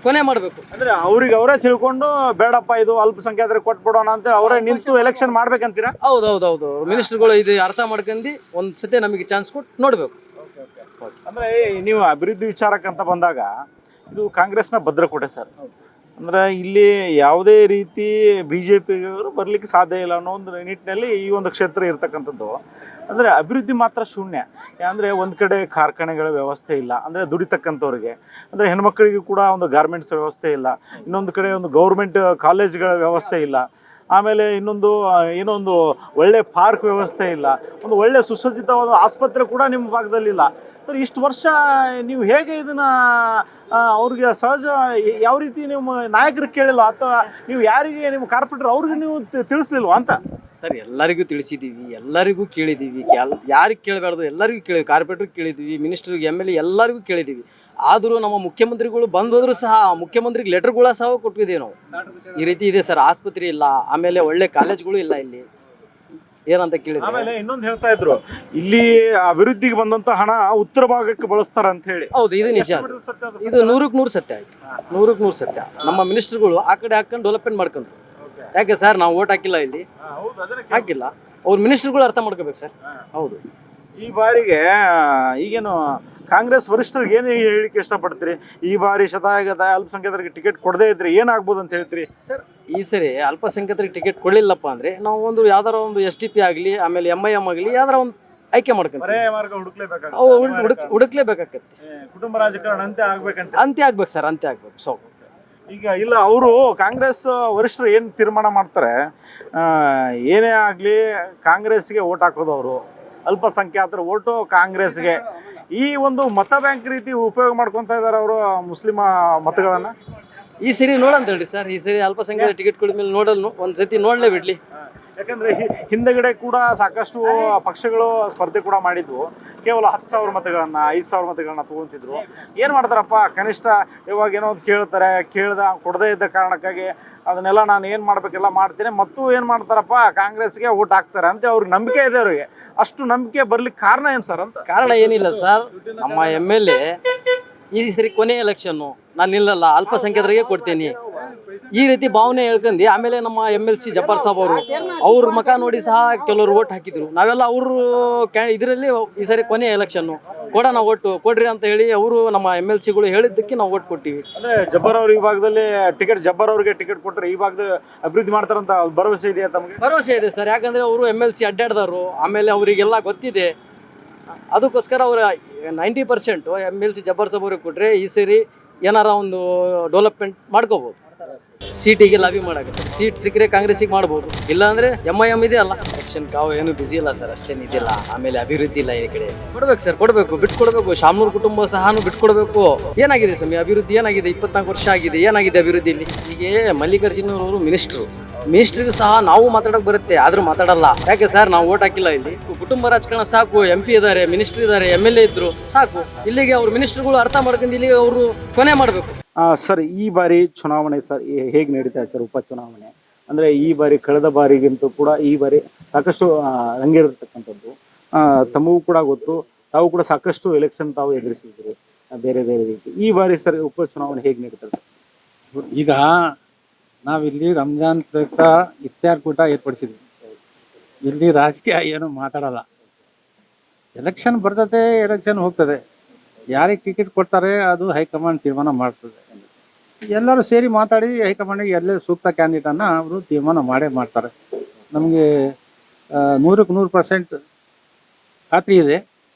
ಕೊನೆ ಮಾಡಬೇಕು. ಅಂದರೆ ಅವ್ರಿಗೆ ಅವರೇ ತಿಳ್ಕೊಂಡು ಬೇಡಪ್ಪ ಇದು ಅಲ್ಪಸಂಖ್ಯಾತರಿಗೆ ಕೊಟ್ಬಿಡೋಣ ಅಂತ ಅವರೇ ನಿಂತು ಎಲೆಕ್ಷನ್ ಮಾಡ್ಬೇಕಂತೀರಾ? ಹೌದು, ಮಿನಿಸ್ಟ್ರುಗಳು ಇದು ಅರ್ಥ ಮಾಡ್ಕೊಂಡು ಒಂದು ಸತಿ ನಮಗೆ ಚಾನ್ಸ್ ಕೊಟ್ಟು ನೋಡಬೇಕು. ಅಂದರೆ ನೀವು ಅಭಿವೃದ್ಧಿ ವಿಚಾರಕ್ಕಂತ ಬಂದಾಗ ಇದು ಕಾಂಗ್ರೆಸ್ನ ಭದ್ರಕೋಟೆ ಸರ್. ಅಂದರೆ ಇಲ್ಲಿ ಯಾವುದೇ ರೀತಿ BJP ಬರಲಿಕ್ಕೆ ಸಾಧ್ಯ ಇಲ್ಲ ಅನ್ನೋ ಒಂದು ನಿಟ್ಟಿನಲ್ಲಿ ಈ ಒಂದು ಕ್ಷೇತ್ರ ಇರ್ತಕ್ಕಂಥದ್ದು. ಅಂದರೆ ಅಭಿವೃದ್ಧಿ ಮಾತ್ರ ಶೂನ್ಯ. ಅಂದರೆ ಒಂದು ಕಡೆ ಕಾರ್ಖಾನೆಗಳ ವ್ಯವಸ್ಥೆ ಇಲ್ಲ, ಅಂದರೆ ದುಡಿತಕ್ಕಂಥವ್ರಿಗೆ, ಅಂದರೆ ಹೆಣ್ಮಕ್ಳಿಗೂ ಕೂಡ ಒಂದು ಗಾರ್ಮೆಂಟ್ಸ್ ವ್ಯವಸ್ಥೆ ಇಲ್ಲ, ಇನ್ನೊಂದು ಕಡೆ ಒಂದು ಗೌರ್ಮೆಂಟ್ ಕಾಲೇಜ್ಗಳ ವ್ಯವಸ್ಥೆ ಇಲ್ಲ, ಆಮೇಲೆ ಇನ್ನೊಂದು ಏನೋ ಒಂದು ಒಳ್ಳೆ ಪಾರ್ಕ್ ವ್ಯವಸ್ಥೆ ಇಲ್ಲ, ಒಂದು ಒಳ್ಳೆ ಸುಸಜ್ಜಿತವಾದ ಆಸ್ಪತ್ರೆ ಕೂಡ ನಿಮ್ಮ ಭಾಗದಲ್ಲಿಲ್ಲ. ಸರ್, ಇಷ್ಟು ವರ್ಷ ನೀವು ಹೇಗೆ ಇದನ್ನು ಅವ್ರಿಗೆ ಸಹಜ ಯಾವ ರೀತಿ ನೀವು ನಾಯಕರಿಗೆ ಕೇಳಿಲ್ಲ, ಅಥವಾ ನೀವು ಯಾರಿಗೆ ನಿಮ್ಮ ಕಾರ್ಪೊರೇಟರ್ ಅವ್ರಿಗೆ ನೀವು ತಿಳಿಸ್ಲಿಲ್ವ ಅಂತ? ಸರ್, ಎಲ್ಲರಿಗೂ ತಿಳಿಸಿದ್ದೀವಿ, ಎಲ್ಲರಿಗೂ ಕೇಳಿದ್ದೀವಿ. ಯಾರಿಗೆ ಕೇಳಬಾರ್ದು ಎಲ್ಲರಿಗೂ ಕೇಳಿದ್ವಿ. ಕಾರ್ಪೊರೇಟ್ರಿಗೆ ಕೇಳಿದ್ದೀವಿ, ಮಿನಿಸ್ಟ್ರಿಗೆ, MLA ಎಲ್ಲರಿಗೂ ಕೇಳಿದ್ದೀವಿ. ಆದರೂ ನಮ್ಮ ಮುಖ್ಯಮಂತ್ರಿಗಳು ಬಂದೋದ್ರೂ ಸಹ ಮುಖ್ಯಮಂತ್ರಿಗೆ ಲೆಟರ್ಗಳ ಸಹ ಕೊಟ್ಟಿದ್ದೀವಿ ನಾವು. ಈ ರೀತಿ ಇದೆ ಸರ್, ಆಸ್ಪತ್ರೆ ಇಲ್ಲ, ಆಮೇಲೆ ಒಳ್ಳೆ ಕಾಲೇಜ್ಗಳು ಇಲ್ಲ ಇಲ್ಲಿ ಏನಂತ ಕೇಳಿದ್ರೆ. ಆಮೇಲೆ ಇನ್ನೊಂದು ಹೇಳ್ತಾ ಇದ್ರು, ಇಲ್ಲಿ ಅಭಿವೃದ್ಧಿಗೆ ಬಂದಂತ ಹಣ ಉತ್ತರ ಭಾಗಕ್ಕೆ ಬಳಸ್ತಾರ ಅಂತ ಹೇಳಿ. ಹೌದು, ಇದು ನಿಜ. ಇದು 100% ಸತ್ಯ ಆಯ್ತು, 100% ಸತ್ಯ. ನಮ್ಮ ಮಿನಿಸ್ಟರ್ಗಳು ಆ ಕಡೆ ಹಾಕೊಂಡು ಡೆವಲಪ್ಮೆಂಟ್ ಮಾಡ್ಕೊಂಡ್ರು. ಯಾಕೆ ಸರ್, ನಾವು ಓಟ್ ಹಾಕಿಲ್ಲ ಇಲ್ಲಿ, ಹಾಕಿಲ್ಲ. ಅವ್ರ ಮಿನಿಸ್ಟರ್ಗಳು ಅರ್ಥ ಮಾಡ್ಕೋಬೇಕು ಸರ್. ಹೌದು, ಈ ಬಾರಿಗೆ ಈಗೇನು ಕಾಂಗ್ರೆಸ್ ವರಿಷ್ಠರಿಗೆ ಏನು ಹೇಳಿಕ್ಕೆ ಇಷ್ಟಪಡ್ತೀರಿ? ಈ ಬಾರಿ ಶತಾಯಗತಾಯ ಅಲ್ಪಸಂಖ್ಯಾತರಿಗೆ ಟಿಕೆಟ್ ಕೊಡದೇ ಇದ್ರೆ ಏನಾಗ್ಬೋದು ಅಂತ ಹೇಳ್ತೀರಿ ಸರ್? ಈ ಸರಿ ಅಲ್ಪಸಂಖ್ಯಾತರಿಗೆ ಟಿಕೆಟ್ ಕೊಡಲಿಲ್ಲಪ್ಪ ಅಂದರೆ ನಾವು ಒಂದು ಯಾವ್ದಾರ ಒಂದು SDP ಆಗಲಿ, ಆಮೇಲೆ MIM ಆಗಲಿ, ಯಾವ್ದಾರ ಒಂದು ಆಯ್ಕೆ ಮಾಡ್ಕೊಂತೀವಿ. ಮಾರ್ಗ ಹುಡುಕ್ಲೇಬೇಕಾಗುತ್ತೆ, ಹುಡುಕ್ಲೇಬೇಕಾಗತ್ತೆ. ಕುಟುಂಬ ರಾಜಕಾರಣ ಅಂತ್ಯ ಆಗ್ಬೇಕಂತ ಅಂತ್ಯ ಆಗ್ಬೇಕು ಸರ್, ಅಂತ್ಯ ಆಗ್ಬೇಕು. ಸೊ ಈಗ ಇಲ್ಲ, ಅವರು ಕಾಂಗ್ರೆಸ್ ವರಿಷ್ಠರು ಏನು ತೀರ್ಮಾನ ಮಾಡ್ತಾರೆ, ಏನೇ ಆಗಲಿ ಕಾಂಗ್ರೆಸ್ಗೆ ಓಟ್ ಹಾಕೋದು ಅವರು, ಅಲ್ಪಸಂಖ್ಯಾತರ ಓಟು ಕಾಂಗ್ರೆಸ್ಗೆ. ಈ ಒಂದು ಮತ ಬ್ಯಾಂಕ್ ರೀತಿ ಉಪಯೋಗ ಮಾಡ್ಕೊತಾ ಇದ್ದಾರೆ ಅವರು ಮುಸ್ಲಿಮ ಮತಗಳನ್ನು. ಈ ಸರಿ ನೋಡಂತ ಹೇಳಿ ಸರ್, ಈ ಸರಿ ಅಲ್ಪಸಂಖ್ಯಾತ ಟಿಕೆಟ್ ಕೊಡಿದ ಮೇಲೆ ನೋಡಲು ಒಂದು ಸತಿ ನೋಡಲೇ ಬಿಡಲಿ. ಯಾಕಂದರೆ ಹಿಂದಗಡೆ ಕೂಡ ಸಾಕಷ್ಟು ಪಕ್ಷಗಳು ಸ್ಪರ್ಧೆ ಕೂಡ ಮಾಡಿದ್ವು. ಕೇವಲ 10,000 ಮತಗಳನ್ನು 5,000 ಮತಗಳನ್ನ ತೊಗೊತಿದ್ರು. ಏನು ಮಾಡ್ತಾರಪ್ಪ, ಕನಿಷ್ಠ ಇವಾಗ ಏನೋ ಒಂದು ಕೊಡದೇ ಇದ್ದ ಕಾರಣಕ್ಕಾಗಿ ಅದನ್ನೆಲ್ಲ ನಾನು ಏನು ಮಾಡಬೇಕೆಲ್ಲ ಮಾಡ್ತೀನಿ, ಮತ್ತು ಏನು ಮಾಡ್ತಾರಪ್ಪ, ಕಾಂಗ್ರೆಸ್ಗೆ ಓಟ್ ಹಾಕ್ತಾರೆ ಅಂತ ಅವ್ರಿಗೆ ನಂಬಿಕೆ ಇದೆ. ಅವರಿಗೆ ಅಷ್ಟು ನಂಬಿಕೆ ಬರ್ಲಿಕ್ಕೆ ಕಾರಣ ಏನು ಸರ್ ಅಂತ? ಕಾರಣ ಏನಿಲ್ಲ ಸರ್, ನಮ್ಮ MLA ಈ ಸರಿ ಕೊನೆ ಎಲೆಕ್ಷನ್ನು ನಾನು ನಿಲ್ಲಲ್ಲ, ಅಲ್ಪಸಂಖ್ಯಾತರಿಗೆ ಕೊಡ್ತೀನಿ ಈ ರೀತಿ ಭಾವನೆ ಹೇಳ್ಕೊಂಡು, ಆಮೇಲೆ ನಮ್ಮ MLC ಜಬ್ಬಾರ್ ಸಾಬ್ ಅವ್ರ ಮುಖ ನೋಡಿ ಸಹ ಕೆಲವರು ಓಟ್ ಹಾಕಿದ್ರು. ನಾವೆಲ್ಲ ಅವರು ಇದರಲ್ಲಿ ಈ ಸರಿ ಕೊನೆ ಎಲೆಕ್ಷನ್ನು ಕೊಡೋಣ, ಓಟು ಕೊಡ್ರಿ ಅಂತ ಹೇಳಿ ಅವರು ನಮ್ಮ MLCಗಳು ಹೇಳಿದ್ದಕ್ಕೆ ನಾವು ಓಟ್ ಕೊಟ್ಟಿವಿ. ಅಂದರೆ ಜಬ್ಬಾರ್ ಅವ್ರ ಈ ಭಾಗದಲ್ಲಿ ಜಬ್ಬಾರ್ ಅವ್ರಿಗೆ ಟಿಕೆಟ್ ಕೊಟ್ಟರೆ ಈ ಭಾಗದಲ್ಲಿ ಅಭಿವೃದ್ಧಿ ಮಾಡ್ತಾರಂತ ಭರವಸೆ ಇದೆಯಾ ತಮಗೆ? ಭರವಸೆ ಇದೆ ಸರ್, ಯಾಕಂದರೆ ಅವರು MLC ಅಡ್ಡಾಡ್ದಾರು, ಆಮೇಲೆ ಅವರಿಗೆಲ್ಲ ಗೊತ್ತಿದೆ. ಅದಕ್ಕೋಸ್ಕರ ಅವರು 90% MLC ಜಬ್ಬಾರ್ ಸಾಬ್ ಅವ್ರಿಗೆ ಕೊಟ್ಟರೆ ಈ ಸರಿ ಏನಾರ ಒಂದು ಡೆವಲಪ್ಮೆಂಟ್ ಮಾಡ್ಕೋಬೋದು. ಸೀಟಿಗೆ ಲಾಬಿ ಮಾಡಾಗುತ್ತೆ, ಸೀಟ್ ಸಿಕ್ಕರೆ ಕಾಂಗ್ರೆಸ್ಸಿಗೆ ಮಾಡ್ಬೋದು, ಇಲ್ಲಾಂದ್ರೆ MIM ಇದೆ ಅಲ್ಲ, ಎಲೆಕ್ಷನ್ ಕಾವು ಏನು ಬಿಸಿ ಇಲ್ಲ ಸರ್, ಅಷ್ಟೇನು ಇದಿಲ್ಲ. ಆಮೇಲೆ ಅಭಿವೃದ್ಧಿ ಇಲ್ಲ ಈ ಕಡೆ. ಕೊಡ್ಬೇಕು ಸರ್, ಕೊಡಬೇಕು, ಬಿಟ್ಕೊಡ್ಬೇಕು. ಶಾಮನೂರು ಕುಟುಂಬ ಸಹನು ಬಿಟ್ಕೊಡ್ಬೇಕು. ಏನಾಗಿದೆ ಸ್ವಾಮಿ ಅಭಿವೃದ್ಧಿ? ಏನಾಗಿದೆ? 24 ವರ್ಷ ಆಗಿದೆ, ಏನಾಗಿದೆ ಅಭಿವೃದ್ಧಿ ಇಲ್ಲಿ? ಹೀಗೆ ಮಲ್ಲಿಕಾರ್ಜುನ ಅವರು ಮಿನಿಸ್ಟ್ರಿಗೂ ಸಹ ನಾವು ಮಾತಾಡೋಕೆ ಬರುತ್ತೆ, ಆದ್ರೂ ಮಾತಾಡಲ್ಲ. ಯಾಕೆ ಸರ್? ನಾವು ಓಟ್ ಹಾಕಿಲ್ಲ ಇಲ್ಲಿ. ಕುಟುಂಬ ರಾಜಕಾರಣ ಸಾಕು. MP ಇದ್ದಾರೆ, ಮಿನಿಸ್ಟರ್ ಇದ್ದಾರೆ, MLA ಇದ್ರು ಸಾಕು. ಇಲ್ಲಿಗೆ ಅವ್ರ ಮಿನಿಸ್ಟರ್ಗಳು ಅರ್ಥ ಮಾಡ್ಕೊಂಡು ಇಲ್ಲಿಗೆ ಅವರು ಕೊನೆ ಮಾಡಬೇಕು. ಸರ್, ಈ ಬಾರಿ ಚುನಾವಣೆ ಸರ್ ಹೇಗೆ ನಡೀತಾ ಇದೆ ಸರ್? ಉಪಚುನಾವಣೆ ಅಂದರೆ ಈ ಬಾರಿ ಕಳೆದ ಬಾರಿಗಿಂತೂ ಕೂಡ ಈ ಬಾರಿ ಸಾಕಷ್ಟು ರಂಗೇರಿರ್ತಕ್ಕಂಥದ್ದು. ತಮಗೂ ಕೂಡ ಗೊತ್ತು, ತಾವು ಕೂಡ ಸಾಕಷ್ಟು ಎಲೆಕ್ಷನ್ ತಾವು ಎದುರಿಸಿದ್ರಿ ಬೇರೆ ಬೇರೆ ರೀತಿ. ಈ ಬಾರಿ ಸರ್ ಉಪಚುನಾವಣೆ ಹೇಗೆ ನಡೀತದೆ? ಈಗ ನಾವಿಲ್ಲಿ ರಂಜಾನ್ ಪ್ರಯುಕ್ತ ಇಫ್ತಾರ್ ಕೂಟ ಏರ್ಪಡಿಸಿದ್ವಿ. ಇಲ್ಲಿ ರಾಜಕೀಯ ಏನು ಮಾತಾಡಲ್ಲ. ಎಲೆಕ್ಷನ್ ಬರ್ತದೆ, ಎಲೆಕ್ಷನ್ ಹೋಗ್ತದೆ. ಯಾರಿಗೆ ಟಿಕೆಟ್ ಕೊಡ್ತಾರೆ ಅದು ಹೈಕಮಾಂಡ್ ತೀರ್ಮಾನ ಮಾಡ್ತದೆ. ಎಲ್ಲರೂ ಸೇರಿ ಮಾತಾಡಿ ಹೈಕಮಾಂಡಿಗೆ ಎಲ್ಲೇ ಸೂಕ್ತ ಕ್ಯಾಂಡಿಡೇಟನ್ನು ಅವರು ತೀರ್ಮಾನ ಮಾಡೇ ಮಾಡ್ತಾರೆ. ನಮಗೆ 100ಕ್ಕೆ 100% ಖಾತ್ರಿ ಇದೆ,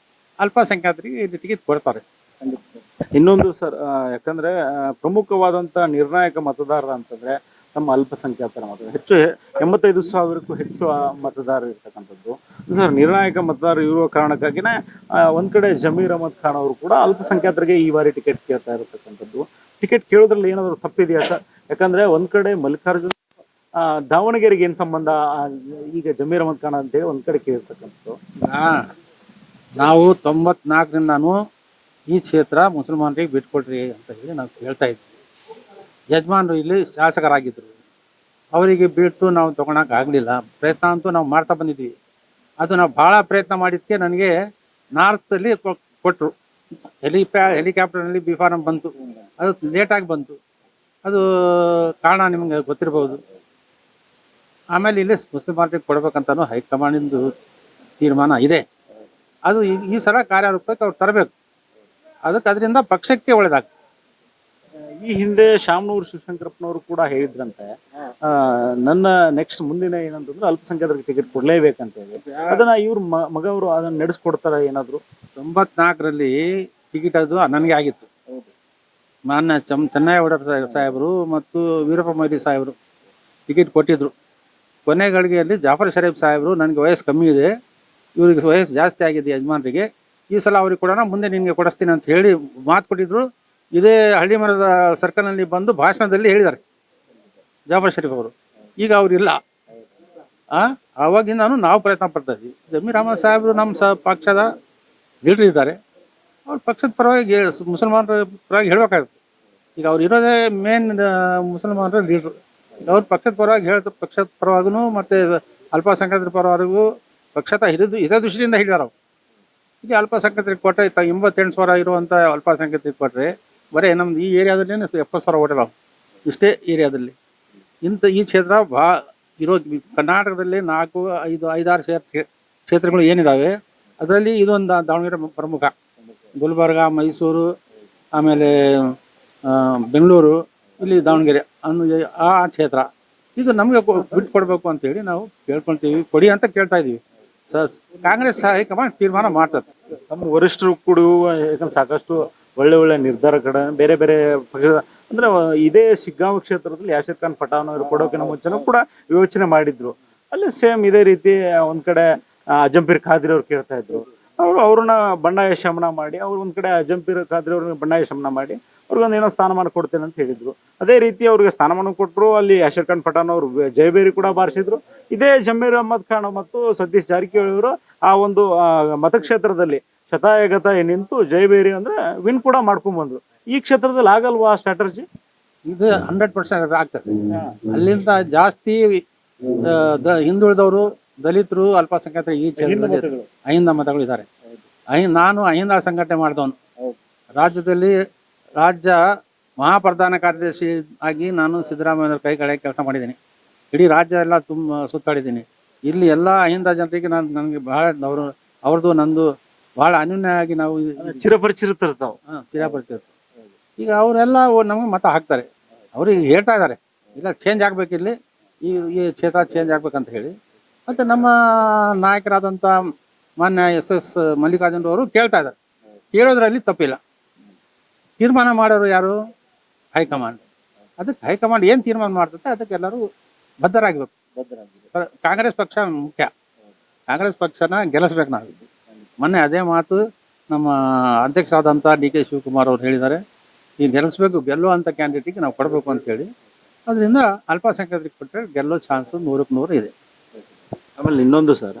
ಅಲ್ಪಸಂಖ್ಯಾತರಿಗೆ ಇದು ಟಿಕೆಟ್ ಕೊಡ್ತಾರೆ. ಇನ್ನೊಂದು ಸರ್, ಯಾಕಂದ್ರೆ ಪ್ರಮುಖವಾದಂಥ ನಿರ್ಣಾಯಕ ಮತದಾರರು ಅಂತಂದ್ರೆ ನಮ್ಮ ಅಲ್ಪಸಂಖ್ಯಾತರ ಮತ ಹೆಚ್ಚು 85,000ಕ್ಕೂ ಹೆಚ್ಚು ಮತದಾರರು ಇರ್ತಕ್ಕಂಥದ್ದು ಸರ್. ನಿರ್ಣಾಯಕ ಮತದಾರರು ಇರುವ ಕಾರಣಕ್ಕಾಗಿನೇ ಒಂದ್ ಕಡೆ ಜಮೀರ್ ಅಹಮದ್ ಖಾನ್ ಅವರು ಕೂಡ ಅಲ್ಪಸಂಖ್ಯಾತರಿಗೆ ಈ ಬಾರಿ ಟಿಕೆಟ್ ಕೇಳ್ತಾ ಇರತಕ್ಕಂಥದ್ದು. ಟಿಕೆಟ್ ಕೇಳೋದ್ರಲ್ಲಿ ಏನಾದರೂ ತಪ್ಪಿದೆಯಾ ಸರ್? ಯಾಕಂದ್ರೆ ಒಂದ್ ಕಡೆ ಮಲ್ಲಿಕಾರ್ಜುನ್ ದಾವಣಗೆರೆಗೆ ಏನು ಸಂಬಂಧ? ಈಗ ಜಮೀರ್ ಅಹಮದ್ ಖಾನ್ ಅಂತೇಳಿ ಒಂದ್ ಕಡೆ ಕೇಳಿರ್ತಕ್ಕಂಥದ್ದು. ನಾವು 94ರಿಂದಾನು ಈ ಕ್ಷೇತ್ರ ಮುಸಲ್ಮಾನರಿಗೆ ಬಿಟ್ಕೊಡ್ರಿ ಅಂತ ಹೇಳಿ ನಾವು ಕೇಳ್ತಾ ಇದ್ವಿ. ಯಜಮಾನರು ಇಲ್ಲಿ ಶಾಸಕರಾಗಿದ್ದರು, ಅವರಿಗೆ ಬಿಟ್ಟು ನಾವು ತೊಗೊಳಕ್ಕೆ ಆಗಲಿಲ್ಲ. ಪ್ರಯತ್ನ ಅಂತೂ ನಾವು ಮಾಡ್ತಾ ಬಂದಿದ್ವಿ. ಅದು ನಾವು ಭಾಳ ಪ್ರಯತ್ನ ಮಾಡಿದ್ದಕ್ಕೆ ನನಗೆ ನಾರ್ತಲ್ಲಿ ಕೊಟ್ಟರು. ಹೆಲಿಕಾಪ್ಟರ್ನಲ್ಲಿ B.Pharm ಬಂತು, ಅದು ಲೇಟಾಗಿ ಬಂತು. ಅದು ಕಾರಣ ನಿಮಗೆ ಗೊತ್ತಿರ್ಬೋದು. ಆಮೇಲೆ ಇಲ್ಲಿ ಮುಸ್ಲಿಮರಿಗೆ ಕೊಡ್ಬೇಕಂತನೂ ಹೈಕಮಾಂಡಿಂದು ತೀರ್ಮಾನ ಇದೆ. ಅದು ಈ ಸಲ ಕಾರ್ಯರೂಪಕ್ಕೆ ಅವ್ರು ತರಬೇಕು. ಅದರಿಂದ ಪಕ್ಷಕ್ಕೆ ಒಳ್ಳೆದಾಗ್ತದೆ. ಈ ಹಿಂದೆ ಶಾಮನೂರು ಶಿವಶಂಕರಪ್ಪನವರು ಕೂಡ ಹೇಳಿದ್ರಂತೆ, ನನ್ನ ನೆಕ್ಸ್ಟ್ ಮುಂದಿನ ಏನಂತಂದ್ರೆ ಅಲ್ಪಸಂಖ್ಯಾತರಿಗೆ ಟಿಕೆಟ್ ಕೊಡ್ಲೇಬೇಕಂತ ಹೇಳಿ. ಅದನ್ನ ಇವ್ರ ಮಗವರು ಅದನ್ನ ನಡೆಸ್ಕೊಡ್ತಾರ ಏನಾದ್ರು? 94ರಲ್ಲಿ ಟಿಕೆಟ್ ಅದು ನನಗೆ ಆಗಿತ್ತು. ಮಾನ್ಯ ಚೆನ್ನಯ್ಯಗೌಡ ಸಾಹೇಬರು ಮತ್ತು ವೀರಪ್ಪ ಮೊಯ್ಲಿ ಸಾಹೇಬರು ಟಿಕೆಟ್ ಕೊಟ್ಟಿದ್ರು. ಕೊನೆ ಗಳಿಗೆಯಲ್ಲಿ ಜಾಫರ್ ಶರೀಫ್ ಸಾಹೇಬರು ನನಗೆ ವಯಸ್ಸು ಕಮ್ಮಿ ಇದೆ, ಇವ್ರಿಗೆ ವಯಸ್ಸು ಜಾಸ್ತಿ ಆಗಿದೆ ಯಜಮಾನರಿಗೆ, ಈ ಸಲ ಅವ್ರಿಗೆ ಕೊಡೋಣ, ಮುಂದೆ ನಿನಗೆ ಕೊಡಿಸ್ತೀನಿ ಅಂತ ಹೇಳಿ ಮಾತು ಕೊಟ್ಟಿದ್ರು. ಇದೇ ಹಳ್ಳಿ ಮರದ ಸರ್ಕಲ್ನಲ್ಲಿ ಬಂದು ಭಾಷಣದಲ್ಲಿ ಹೇಳಿದ್ದಾರೆ ಜಾಫರ್ ಶರೀಫ್ ಅವರು. ಈಗ ಅವರಿಲ್ಲ. ಆವಾಗಿಂದ ನಾವು ಪ್ರಯತ್ನ ಪಡ್ತಾ ಇದ್ವಿ. ಜಮೀರ್ ಅಹಮದ್ ಸಾಹೇಬರು ನಮ್ಮ ಪಕ್ಷದ ಲೀಡ್ರ್ ಇದ್ದಾರೆ. ಅವ್ರ ಪಕ್ಷದ ಪರವಾಗಿ ಮುಸಲ್ಮಾನರ ಪರವಾಗಿ ಹೇಳಬೇಕಾಗುತ್ತೆ. ಈಗ ಅವ್ರು ಇರೋದೇ ಮೇನ್ ಮುಸಲ್ಮಾನರ ಲೀಡ್ರು. ಅವ್ರ ಪಕ್ಷದ ಪರವಾಗಿ ಪಕ್ಷದ ಪರವಾಗೂ ಮತ್ತು ಅಲ್ಪಸಂಖ್ಯಾತರ ಪರವಾಗಿಗೂ ಪಕ್ಷದ ಹಿತದೃಷ್ಟಿಯಿಂದ ಹೇಳಿದಾರೆ. ಅವ್ರು ಈಗ ಅಲ್ಪಸಂಖ್ಯಾತರಿಗೆ ಕೊಟ್ಟರೆ 88,000 ಇರುವಂಥ ಅಲ್ಪಸಂಖ್ಯಾತರಿಗೆ ಕೊಟ್ಟರೆ ಬರೀ ನಮ್ದು ಈ ಏರಿಯಾದಲ್ಲಿ 70,000 ಓಟ್ ಅದಾವೆ. ಇಷ್ಟೇ ಏರಿಯಾದಲ್ಲಿ ಈ ಕ್ಷೇತ್ರ ಇರೋ ಕರ್ನಾಟಕದಲ್ಲಿ 4-5-6 ಕ್ಷೇತ್ರಗಳು ಏನಿದ್ದಾವೆ ಅದರಲ್ಲಿ ಇದೊಂದು ದಾವಣಗೆರೆ ಪ್ರಮುಖ. ಗುಲ್ಬರ್ಗ, ಮೈಸೂರು, ಆಮೇಲೆ ಬೆಂಗಳೂರು, ಇಲ್ಲಿ ದಾವಣಗೆರೆ ಆ ಕ್ಷೇತ್ರ ಇದು ನಮಗೆ ಬಿಟ್ಕೊಡ್ಬೇಕು ಅಂತೇಳಿ ನಾವು ಕೇಳ್ಕೊಳ್ತೀವಿ. ಕೊಡಿ ಅಂತ ಕೇಳ್ತಾ ಇದ್ದೀವಿ. ಕಾಂಗ್ರೆಸ್ ಹೈಕಮಾಂಡ್ ತೀರ್ಮಾನ ಮಾಡ್ತದೆ. ನಮ್ಮ ವರಿಷ್ಠರು ಕೂಡ ಯಾಕಂದ್ರೆ ಸಾಕಷ್ಟು ಒಳ್ಳೆ ನಿರ್ಧಾರ ಕಡೆ ಬೇರೆ ಬೇರೆ ಪಕ್ಷದ ಅಂದ್ರೆ ಇದೇ ಶಿಗ್ಗಾಂವ್ ಕ್ಷೇತ್ರದಲ್ಲಿ ಯಾಶೀರ್ ಖಾನ್ ಪಠಾಣ್ ಅವರು ಕೊಡೋಕಿನ ಮುಂಚೆನೂ ಕೂಡ ಯೋಚನೆ ಮಾಡಿದ್ರು. ಅಲ್ಲಿ ಸೇಮ್ ಇದೇ ರೀತಿ ಒಂದ್ ಕಡೆ ಅಜಂಪೀರ್ ಖಾದ್ರಿ ಅವ್ರು ಕೇಳ್ತಾ ಇದ್ರು. ಅವ್ರನ್ನ ಬಂಡಾಯ ಶಮನ ಮಾಡಿ, ಅವ್ರು ಒಂದ್ ಕಡೆ ಅಜಂಪೀರ್ ಖಾದ್ರಿ ಅವ್ರನ್ನ ಬಂಡಾಯ ಶಮನ ಮಾಡಿ ಅವ್ರಿಗೊಂದು ಏನೋ ಸ್ಥಾನಮಾನ ಕೊಡ್ತೇನೆ ಅಂತ ಹೇಳಿದ್ರು. ಅದೇ ರೀತಿ ಅವ್ರಿಗೆ ಸ್ಥಾನಮಾನ ಕೊಟ್ಟರು. ಅಲ್ಲಿ ಯಾಶೀರ್ ಖಾನ್ ಪಠಾಣ್ ಅವರು ಜಯಬೇರಿ ಕೂಡ ಬಾರಿಸಿದ್ರು. ಇದೇ ಜಮೀರ್ ಅಹಮದ್ ಖಾನ್ ಮತ್ತು ಸತೀಶ್ ಜಾರಕಿಹೊಳಿ ಅವರು ಆ ಒಂದು ಮತಕ್ಷೇತ್ರದಲ್ಲಿ ಶತಾಯಗತ ನಿಂತು ಜಯಬೇರಿ ಅಂದ್ರೆ ವಿನ್ ಕೂಡ ಮಾಡ್ಕೊಂಡ್ಬಂದ್ರು. ಈ ಕ್ಷೇತ್ರದಲ್ಲಿ ಆಗಲ್ವಾ ಸ್ಟ್ರಾಟಜಿ? ಇದು 100% ಆಗ್ತದೆ. ಅಲ್ಲಿಂದ ಜಾಸ್ತಿ ಹಿಂದುಳಿದವರು, ದಲಿತರು, ಅಲ್ಪಸಂಖ್ಯಾತರು ಈ ಕ್ಷೇತ್ರದಲ್ಲಿ ಅಹಿಂದ ಮತಗಳು ಇದ್ದಾರೆ. ನಾನು ಅಹಿಂದ ಸಂಘಟನೆ ಮಾಡಿದವನು. ರಾಜ್ಯದಲ್ಲಿ ರಾಜ್ಯ ಮಹಾಪ್ರಧಾನ ಕಾರ್ಯದರ್ಶಿ ಆಗಿ ನಾನು ಸಿದ್ದರಾಮಯ್ಯ ಕೈ ಕಡೆ ಕೆಲಸ ಮಾಡಿದ್ದೀನಿ. ಇಡೀ ರಾಜ್ಯ ಎಲ್ಲ ಸುತ್ತಾಡಿದ್ದೀನಿ. ಇಲ್ಲಿ ಎಲ್ಲ ಅಹಿಂದ ಜನರಿಗೆ ನನಗೆ ಬಹಳ ಅವ್ರದ್ದು ನಂದು ಬಹಳ ಅನ್ಯೂನ್ಯವಾಗಿ ನಾವು ಚಿರಪರಿಚಿತರು. ಚಿರಪರಿಚಿತ. ಈಗ ಅವರೆಲ್ಲ ನಮಗೆ ಮತ ಹಾಕ್ತಾರೆ. ಅವ್ರಿಗೆ ಹೇಳ್ತಾ ಇದ್ದಾರೆ ಇಲ್ಲ ಚೇಂಜ್ ಆಗಬೇಕಿಲ್ಲಿ, ಈ ಕ್ಷೇತ್ರ ಚೇಂಜ್ ಆಗ್ಬೇಕಂತ ಹೇಳಿ. ಮತ್ತು ನಮ್ಮ ನಾಯಕರಾದಂಥ ಮಾನ್ಯ S.S. ಮಲ್ಲಿಕಾರ್ಜುನ್ ಅವರು ಕೇಳ್ತಾ ಇದ್ದಾರೆ. ಕೇಳೋದ್ರಲ್ಲಿ ತಪ್ಪಿಲ್ಲ. ತೀರ್ಮಾನ ಮಾಡೋರು ಯಾರು? ಹೈಕಮಾಂಡ್. ಅದಕ್ಕೆ ಹೈಕಮಾಂಡ್ ಏನು ತೀರ್ಮಾನ ಮಾಡ್ತದೆ ಅದಕ್ಕೆ ಎಲ್ಲರೂ ಬದ್ಧರಾಗಬೇಕು. ಕಾಂಗ್ರೆಸ್ ಪಕ್ಷ ಮುಖ್ಯ. ಕಾಂಗ್ರೆಸ್ ಪಕ್ಷನ ಗೆಲ್ಲಿಸ್ಬೇಕು ನಾವಿದ್ದು. ಮೊನ್ನೆ ಅದೇ ಮಾತು ನಮ್ಮ ಅಧ್ಯಕ್ಷರಾದಂಥ DK ಶಿವಕುಮಾರ್ ಅವರು ಹೇಳಿದ್ದಾರೆ, ಈ ಗೆಲ್ಲಿಸ್ಬೇಕು, ಗೆಲ್ಲುವಂಥ ಕ್ಯಾಂಡಿಡೇಟಿಗೆ ನಾವು ಕೊಡಬೇಕು ಅಂತೇಳಿ. ಅದರಿಂದ ಅಲ್ಪಸಂಖ್ಯಾತರಿಗೆ ಕೊಟ್ಟರೆ ಗೆಲ್ಲೋ ಚಾನ್ಸ್ 100ಕ್ಕೆ 100 ಇದೆ. ಆಮೇಲೆ ಇನ್ನೊಂದು ಸರ್,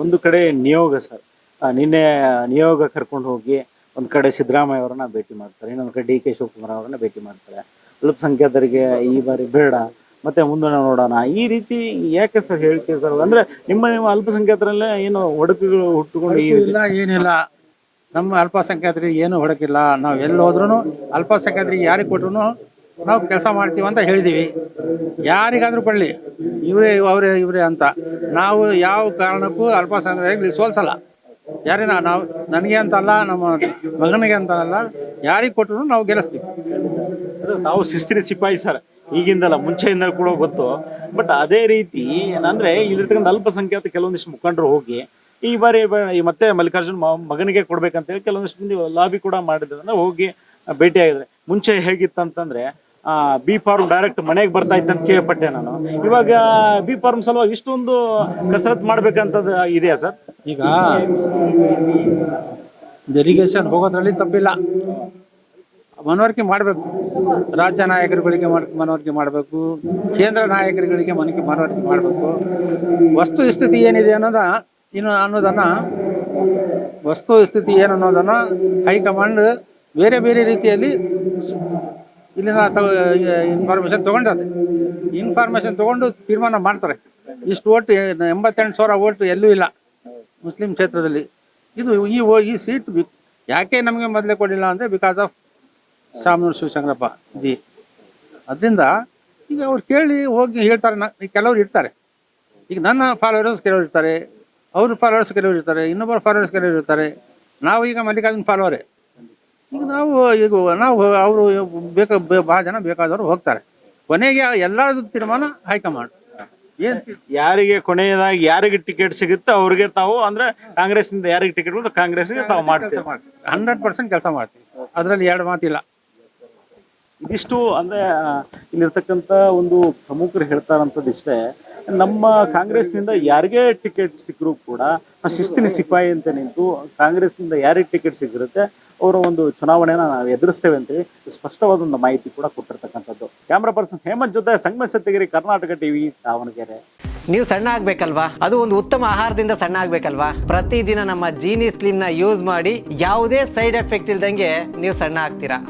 ಒಂದು ಕಡೆ ನಿಯೋಗ ಸರ್, ನಿನ್ನೆ ನಿಯೋಗ ಕರ್ಕೊಂಡು ಹೋಗಿ ಒಂದು ಕಡೆ ಸಿದ್ದರಾಮಯ್ಯ ಅವರನ್ನ ಭೇಟಿ ಮಾಡ್ತಾರೆ, ಇನ್ನೊಂದು ಕಡೆ DK ಶಿವಕುಮಾರ್ ಅವರನ್ನ ಭೇಟಿ ಮಾಡ್ತಾರೆ. ಅಲ್ಪಸಂಖ್ಯಾತರಿಗೆ ಈ ಬಾರಿ ಬೇಡ, ಮತ್ತೆ ಮುಂದೆ ನೋಡೋಣ, ಈ ರೀತಿ ಯಾಕೆ ಸರ್ ಹೇಳಿಕೆ ಸರ್? ಅಂದ್ರೆ ನಿಮ್ಮ ಅಲ್ಪಸಂಖ್ಯಾತರಲ್ಲೇ ಏನು ಒಡಕುಗಳು ಹುಟ್ಟುಕೊಂಡು ಏನಿಲ್ಲ, ನಮ್ಮ ಅಲ್ಪಸಂಖ್ಯಾತರಿಗೆ ಏನು ಹೊಡಕಿಲ್ಲ. ನಾವು ಎಲ್ಲಿ ಹೋದ್ರೂ ಅಲ್ಪಸಂಖ್ಯಾತರಿಗೆ ಯಾರಿಗೆ ಕೊಟ್ರು ನಾವು ಕೆಲಸ ಮಾಡ್ತೀವಿ ಅಂತ ಹೇಳಿದ್ದೀವಿ. ಯಾರಿಗಾದ್ರೂ ಕೊಡಲಿ, ಇವರೇ ಅಂತ ನಾವು ಯಾವ ಕಾರಣಕ್ಕೂ ಅಲ್ಪಸಂಖ್ಯಾತರಿಗೆ ಸೋಲ್ಸಲ್ಲ. ಯಾರಿನ ನಾವು ನನಗೆ ಅಂತಲ್ಲ, ನಮ್ಮ ಮಗನಿಗೆ ಅಂತಲ್ಲ, ಯಾರಿಗೆ ಕೊಟ್ಟರು ನಾವು ಗೆಲ್ಲಿಸ್ತೀವಿ. ನಾವು ಶಿಸ್ತಿನ ಸಿಪಾಯಿ ಸರ್, ಈಗಿಂದಲ್ಲ ಮುಂಚೆಯಿಂದ ಕೂಡ ಗೊತ್ತು. ಬಟ್ ಅದೇ ರೀತಿ ಅಂದರೆ ಇಲ್ಲಿರ್ತಕ್ಕಂಥ ಅಲ್ಪಸಂಖ್ಯಾತ ಕೆಲವೊಂದಿಷ್ಟು ಮುಖಂಡರು ಹೋಗಿ ಈ ಬಾರಿ ಮತ್ತೆ ಮಲ್ಲಿಕಾರ್ಜುನ್ ಮಗನಿಗೆ ಕೊಡ್ಬೇಕಂತೇಳಿ ಕೆಲವೊಂದಿಷ್ಟು ಮಂದಿ ಲಾಬಿ ಕೂಡ ಮಾಡಿದ್ರೆ ಹೋಗಿ ಭೇಟಿ ಆಗಿದ್ರೆ. ಮುಂಚೆ ಹೇಗಿತ್ತಂತಂದ್ರೆ ಬಿ ಫಾರ್ಮ್ ಡೈರೆಕ್ಟ್ ಮನೆಗೆ ಬರ್ತಾ ಇತ್ತಂತ ಕೇಳ್ಪಟ್ಟೆ ನಾನು. ಇವಾಗ ಬಿ ಫಾರ್ಮ್ ಸಲುವಾಗಿ ಇಷ್ಟೊಂದು ಕಸರತ್ತು ಮಾಡ್ಬೇಕಂತದ್ದು ಇದೆಯಾ ಸರ್? ಈಗ ಡೆಲಿಗೇಷನ್ ಹೋಗೋದ್ರಲ್ಲಿ ತಪ್ಪಿಲ್ಲ, ಮನವರಿಕೆ ಮಾಡಬೇಕು. ರಾಜ್ಯ ನಾಯಕರುಗಳಿಗೆ ಮನವರಿಕೆ ಮಾಡಬೇಕು, ಕೇಂದ್ರ ನಾಯಕರುಗಳಿಗೆ ಮನವರಿಕೆ ಮಾಡಬೇಕು. ವಸ್ತುಸ್ಥಿತಿ ಏನಿದೆ ಅನ್ನೋದನ್ನು ವಸ್ತುಸ್ಥಿತಿ ಏನು ಅನ್ನೋದನ್ನು ಹೈಕಮಾಂಡ್ ಬೇರೆ ಬೇರೆ ರೀತಿಯಲ್ಲಿ ಇಲ್ಲಿಂದ ಇನ್ಫಾರ್ಮೇಷನ್ ತೊಗೊಂಡದೆ. ಇನ್ಫಾರ್ಮೇಷನ್ ತೊಗೊಂಡು ತೀರ್ಮಾನ ಮಾಡ್ತಾರೆ. ಇಷ್ಟು ಓಟು 88,000 ಓಟು ಎಲ್ಲೂ ಇಲ್ಲ ಮುಸ್ಲಿಂ ಕ್ಷೇತ್ರದಲ್ಲಿ. ಇದು ಈ ಸೀಟ್ ಯಾಕೆ ನಮಗೆ ಮೊದಲೇ ಕೊಡಲಿಲ್ಲ ಅಂದರೆ because of Shamanur Shivashankarappa G. ಅದರಿಂದ ಈಗ ಅವ್ರು ಕೇಳಿ ಹೋಗಿ ಹೇಳ್ತಾರೆ. ಕೆಲವರು ಇರ್ತಾರೆ, ಈಗ ನನ್ನ ಫಾಲೋವರ್ಸ್ ಕೆಲವರು ಇರ್ತಾರೆ, ಅವ್ರ ಫಾಲೋವರ್ಸ್ ಕೆಲವರು ಇರ್ತಾರೆ, ಇನ್ನೊಬ್ಬರ ಫಾಲೋವರ್ಸ್ ಕೆಲವರು ಇರ್ತಾರೆ. ನಾವು ಈಗ ಮಲ್ಲಿಕಾರ್ಜುನ್ ಫಾಲೋವರೇ. ಈಗ ನಾವು ಅವರು ಭಾಳ ಜನ ಬೇಕಾದವರು ಹೋಗ್ತಾರೆ. ಕೊನೆಗೆ ಎಲ್ಲರದ್ದು ತೀರ್ಮಾನ ಹೈಕಮಾಂಡ್. ಯಾರಿಗೆ ಕೊನೆಯದಾಗಿ ಯಾರಿಗೆ ಟಿಕೆಟ್ ಸಿಗುತ್ತೆ ಅವ್ರಿಗೆ ತಾವು ಅಂದ್ರೆ ಕಾಂಗ್ರೆಸ್ನಿಂದ ಯಾರಿಗೆ ಟಿಕೆಟ್ ಬಂದ್ರೆ ಕಾಂಗ್ರೆಸ್ಗೆ ತಾವು ಮಾಡ್ತೀವಿ. 100% ಕೆಲಸ ಮಾಡ್ತೀವಿ, ಅದರಲ್ಲಿ ಎರಡು ಮಾತಿಲ್ಲ. ಇದಿಷ್ಟು ಅಂದ್ರೆ ಇಲ್ಲಿರ್ತಕ್ಕಂಥ ಒಂದು ಪ್ರಮುಖರು ಹೇಳ್ತಾರಂಥದ್ದು ಇಷ್ಟೇ. ನಮ್ಮ ಕಾಂಗ್ರೆಸ್ನಿಂದ ಯಾರಿಗೆ ಟಿಕೆಟ್ ಸಿಕ್ಕರೂ ಕೂಡ ಶಿಸ್ತಿನ ಸಿಪಾಯಿ ಅಂತ ನಿಂತು ಕಾಂಗ್ರೆಸ್ನಿಂದ ಯಾರಿಗೆ ಟಿಕೆಟ್ ಸಿಕ್ಕಿರುತ್ತೆ ಅವರ ಒಂದು ಚುನಾವಣೆನ ನಾವು ಎದುರಿಸ್ತೇವೆ ಅಂತೇಳಿ ಸ್ಪಷ್ಟವಾದ ಒಂದು ಮಾಹಿತಿ ಕೂಡ ಕೊಟ್ಟಿರ್ತಕ್ಕಂಥದ್ದು. ಕ್ಯಾಮ್ರಾ ಪರ್ಸನ್ ಹೇಮಂತ್ ಜೊತೆ ಸಂಗಮೇಶ ಸತ್ಯಗಿರಿ, ಕರ್ನಾಟಕ ಟಿವಿ, ದಾವಣಗೆರೆ. ನೀವು ಸಣ್ಣ ಆಗ್ಬೇಕಲ್ವಾ? ಅದು ಒಂದು ಉತ್ತಮ ಆಹಾರದಿಂದ ಸಣ್ಣ ಆಗ್ಬೇಕಲ್ವಾ? ಪ್ರತಿದಿನ ನಮ್ಮ ಜೀನಿ ಸ್ಲಿಮ್ ನ ಯೂಸ್ ಮಾಡಿ ಯಾವುದೇ ಸೈಡ್ ಎಫೆಕ್ಟ್ ಇಲ್ದಂಗೆ ನೀವು ಸಣ್ಣ ಆಗ್ತೀರಾ.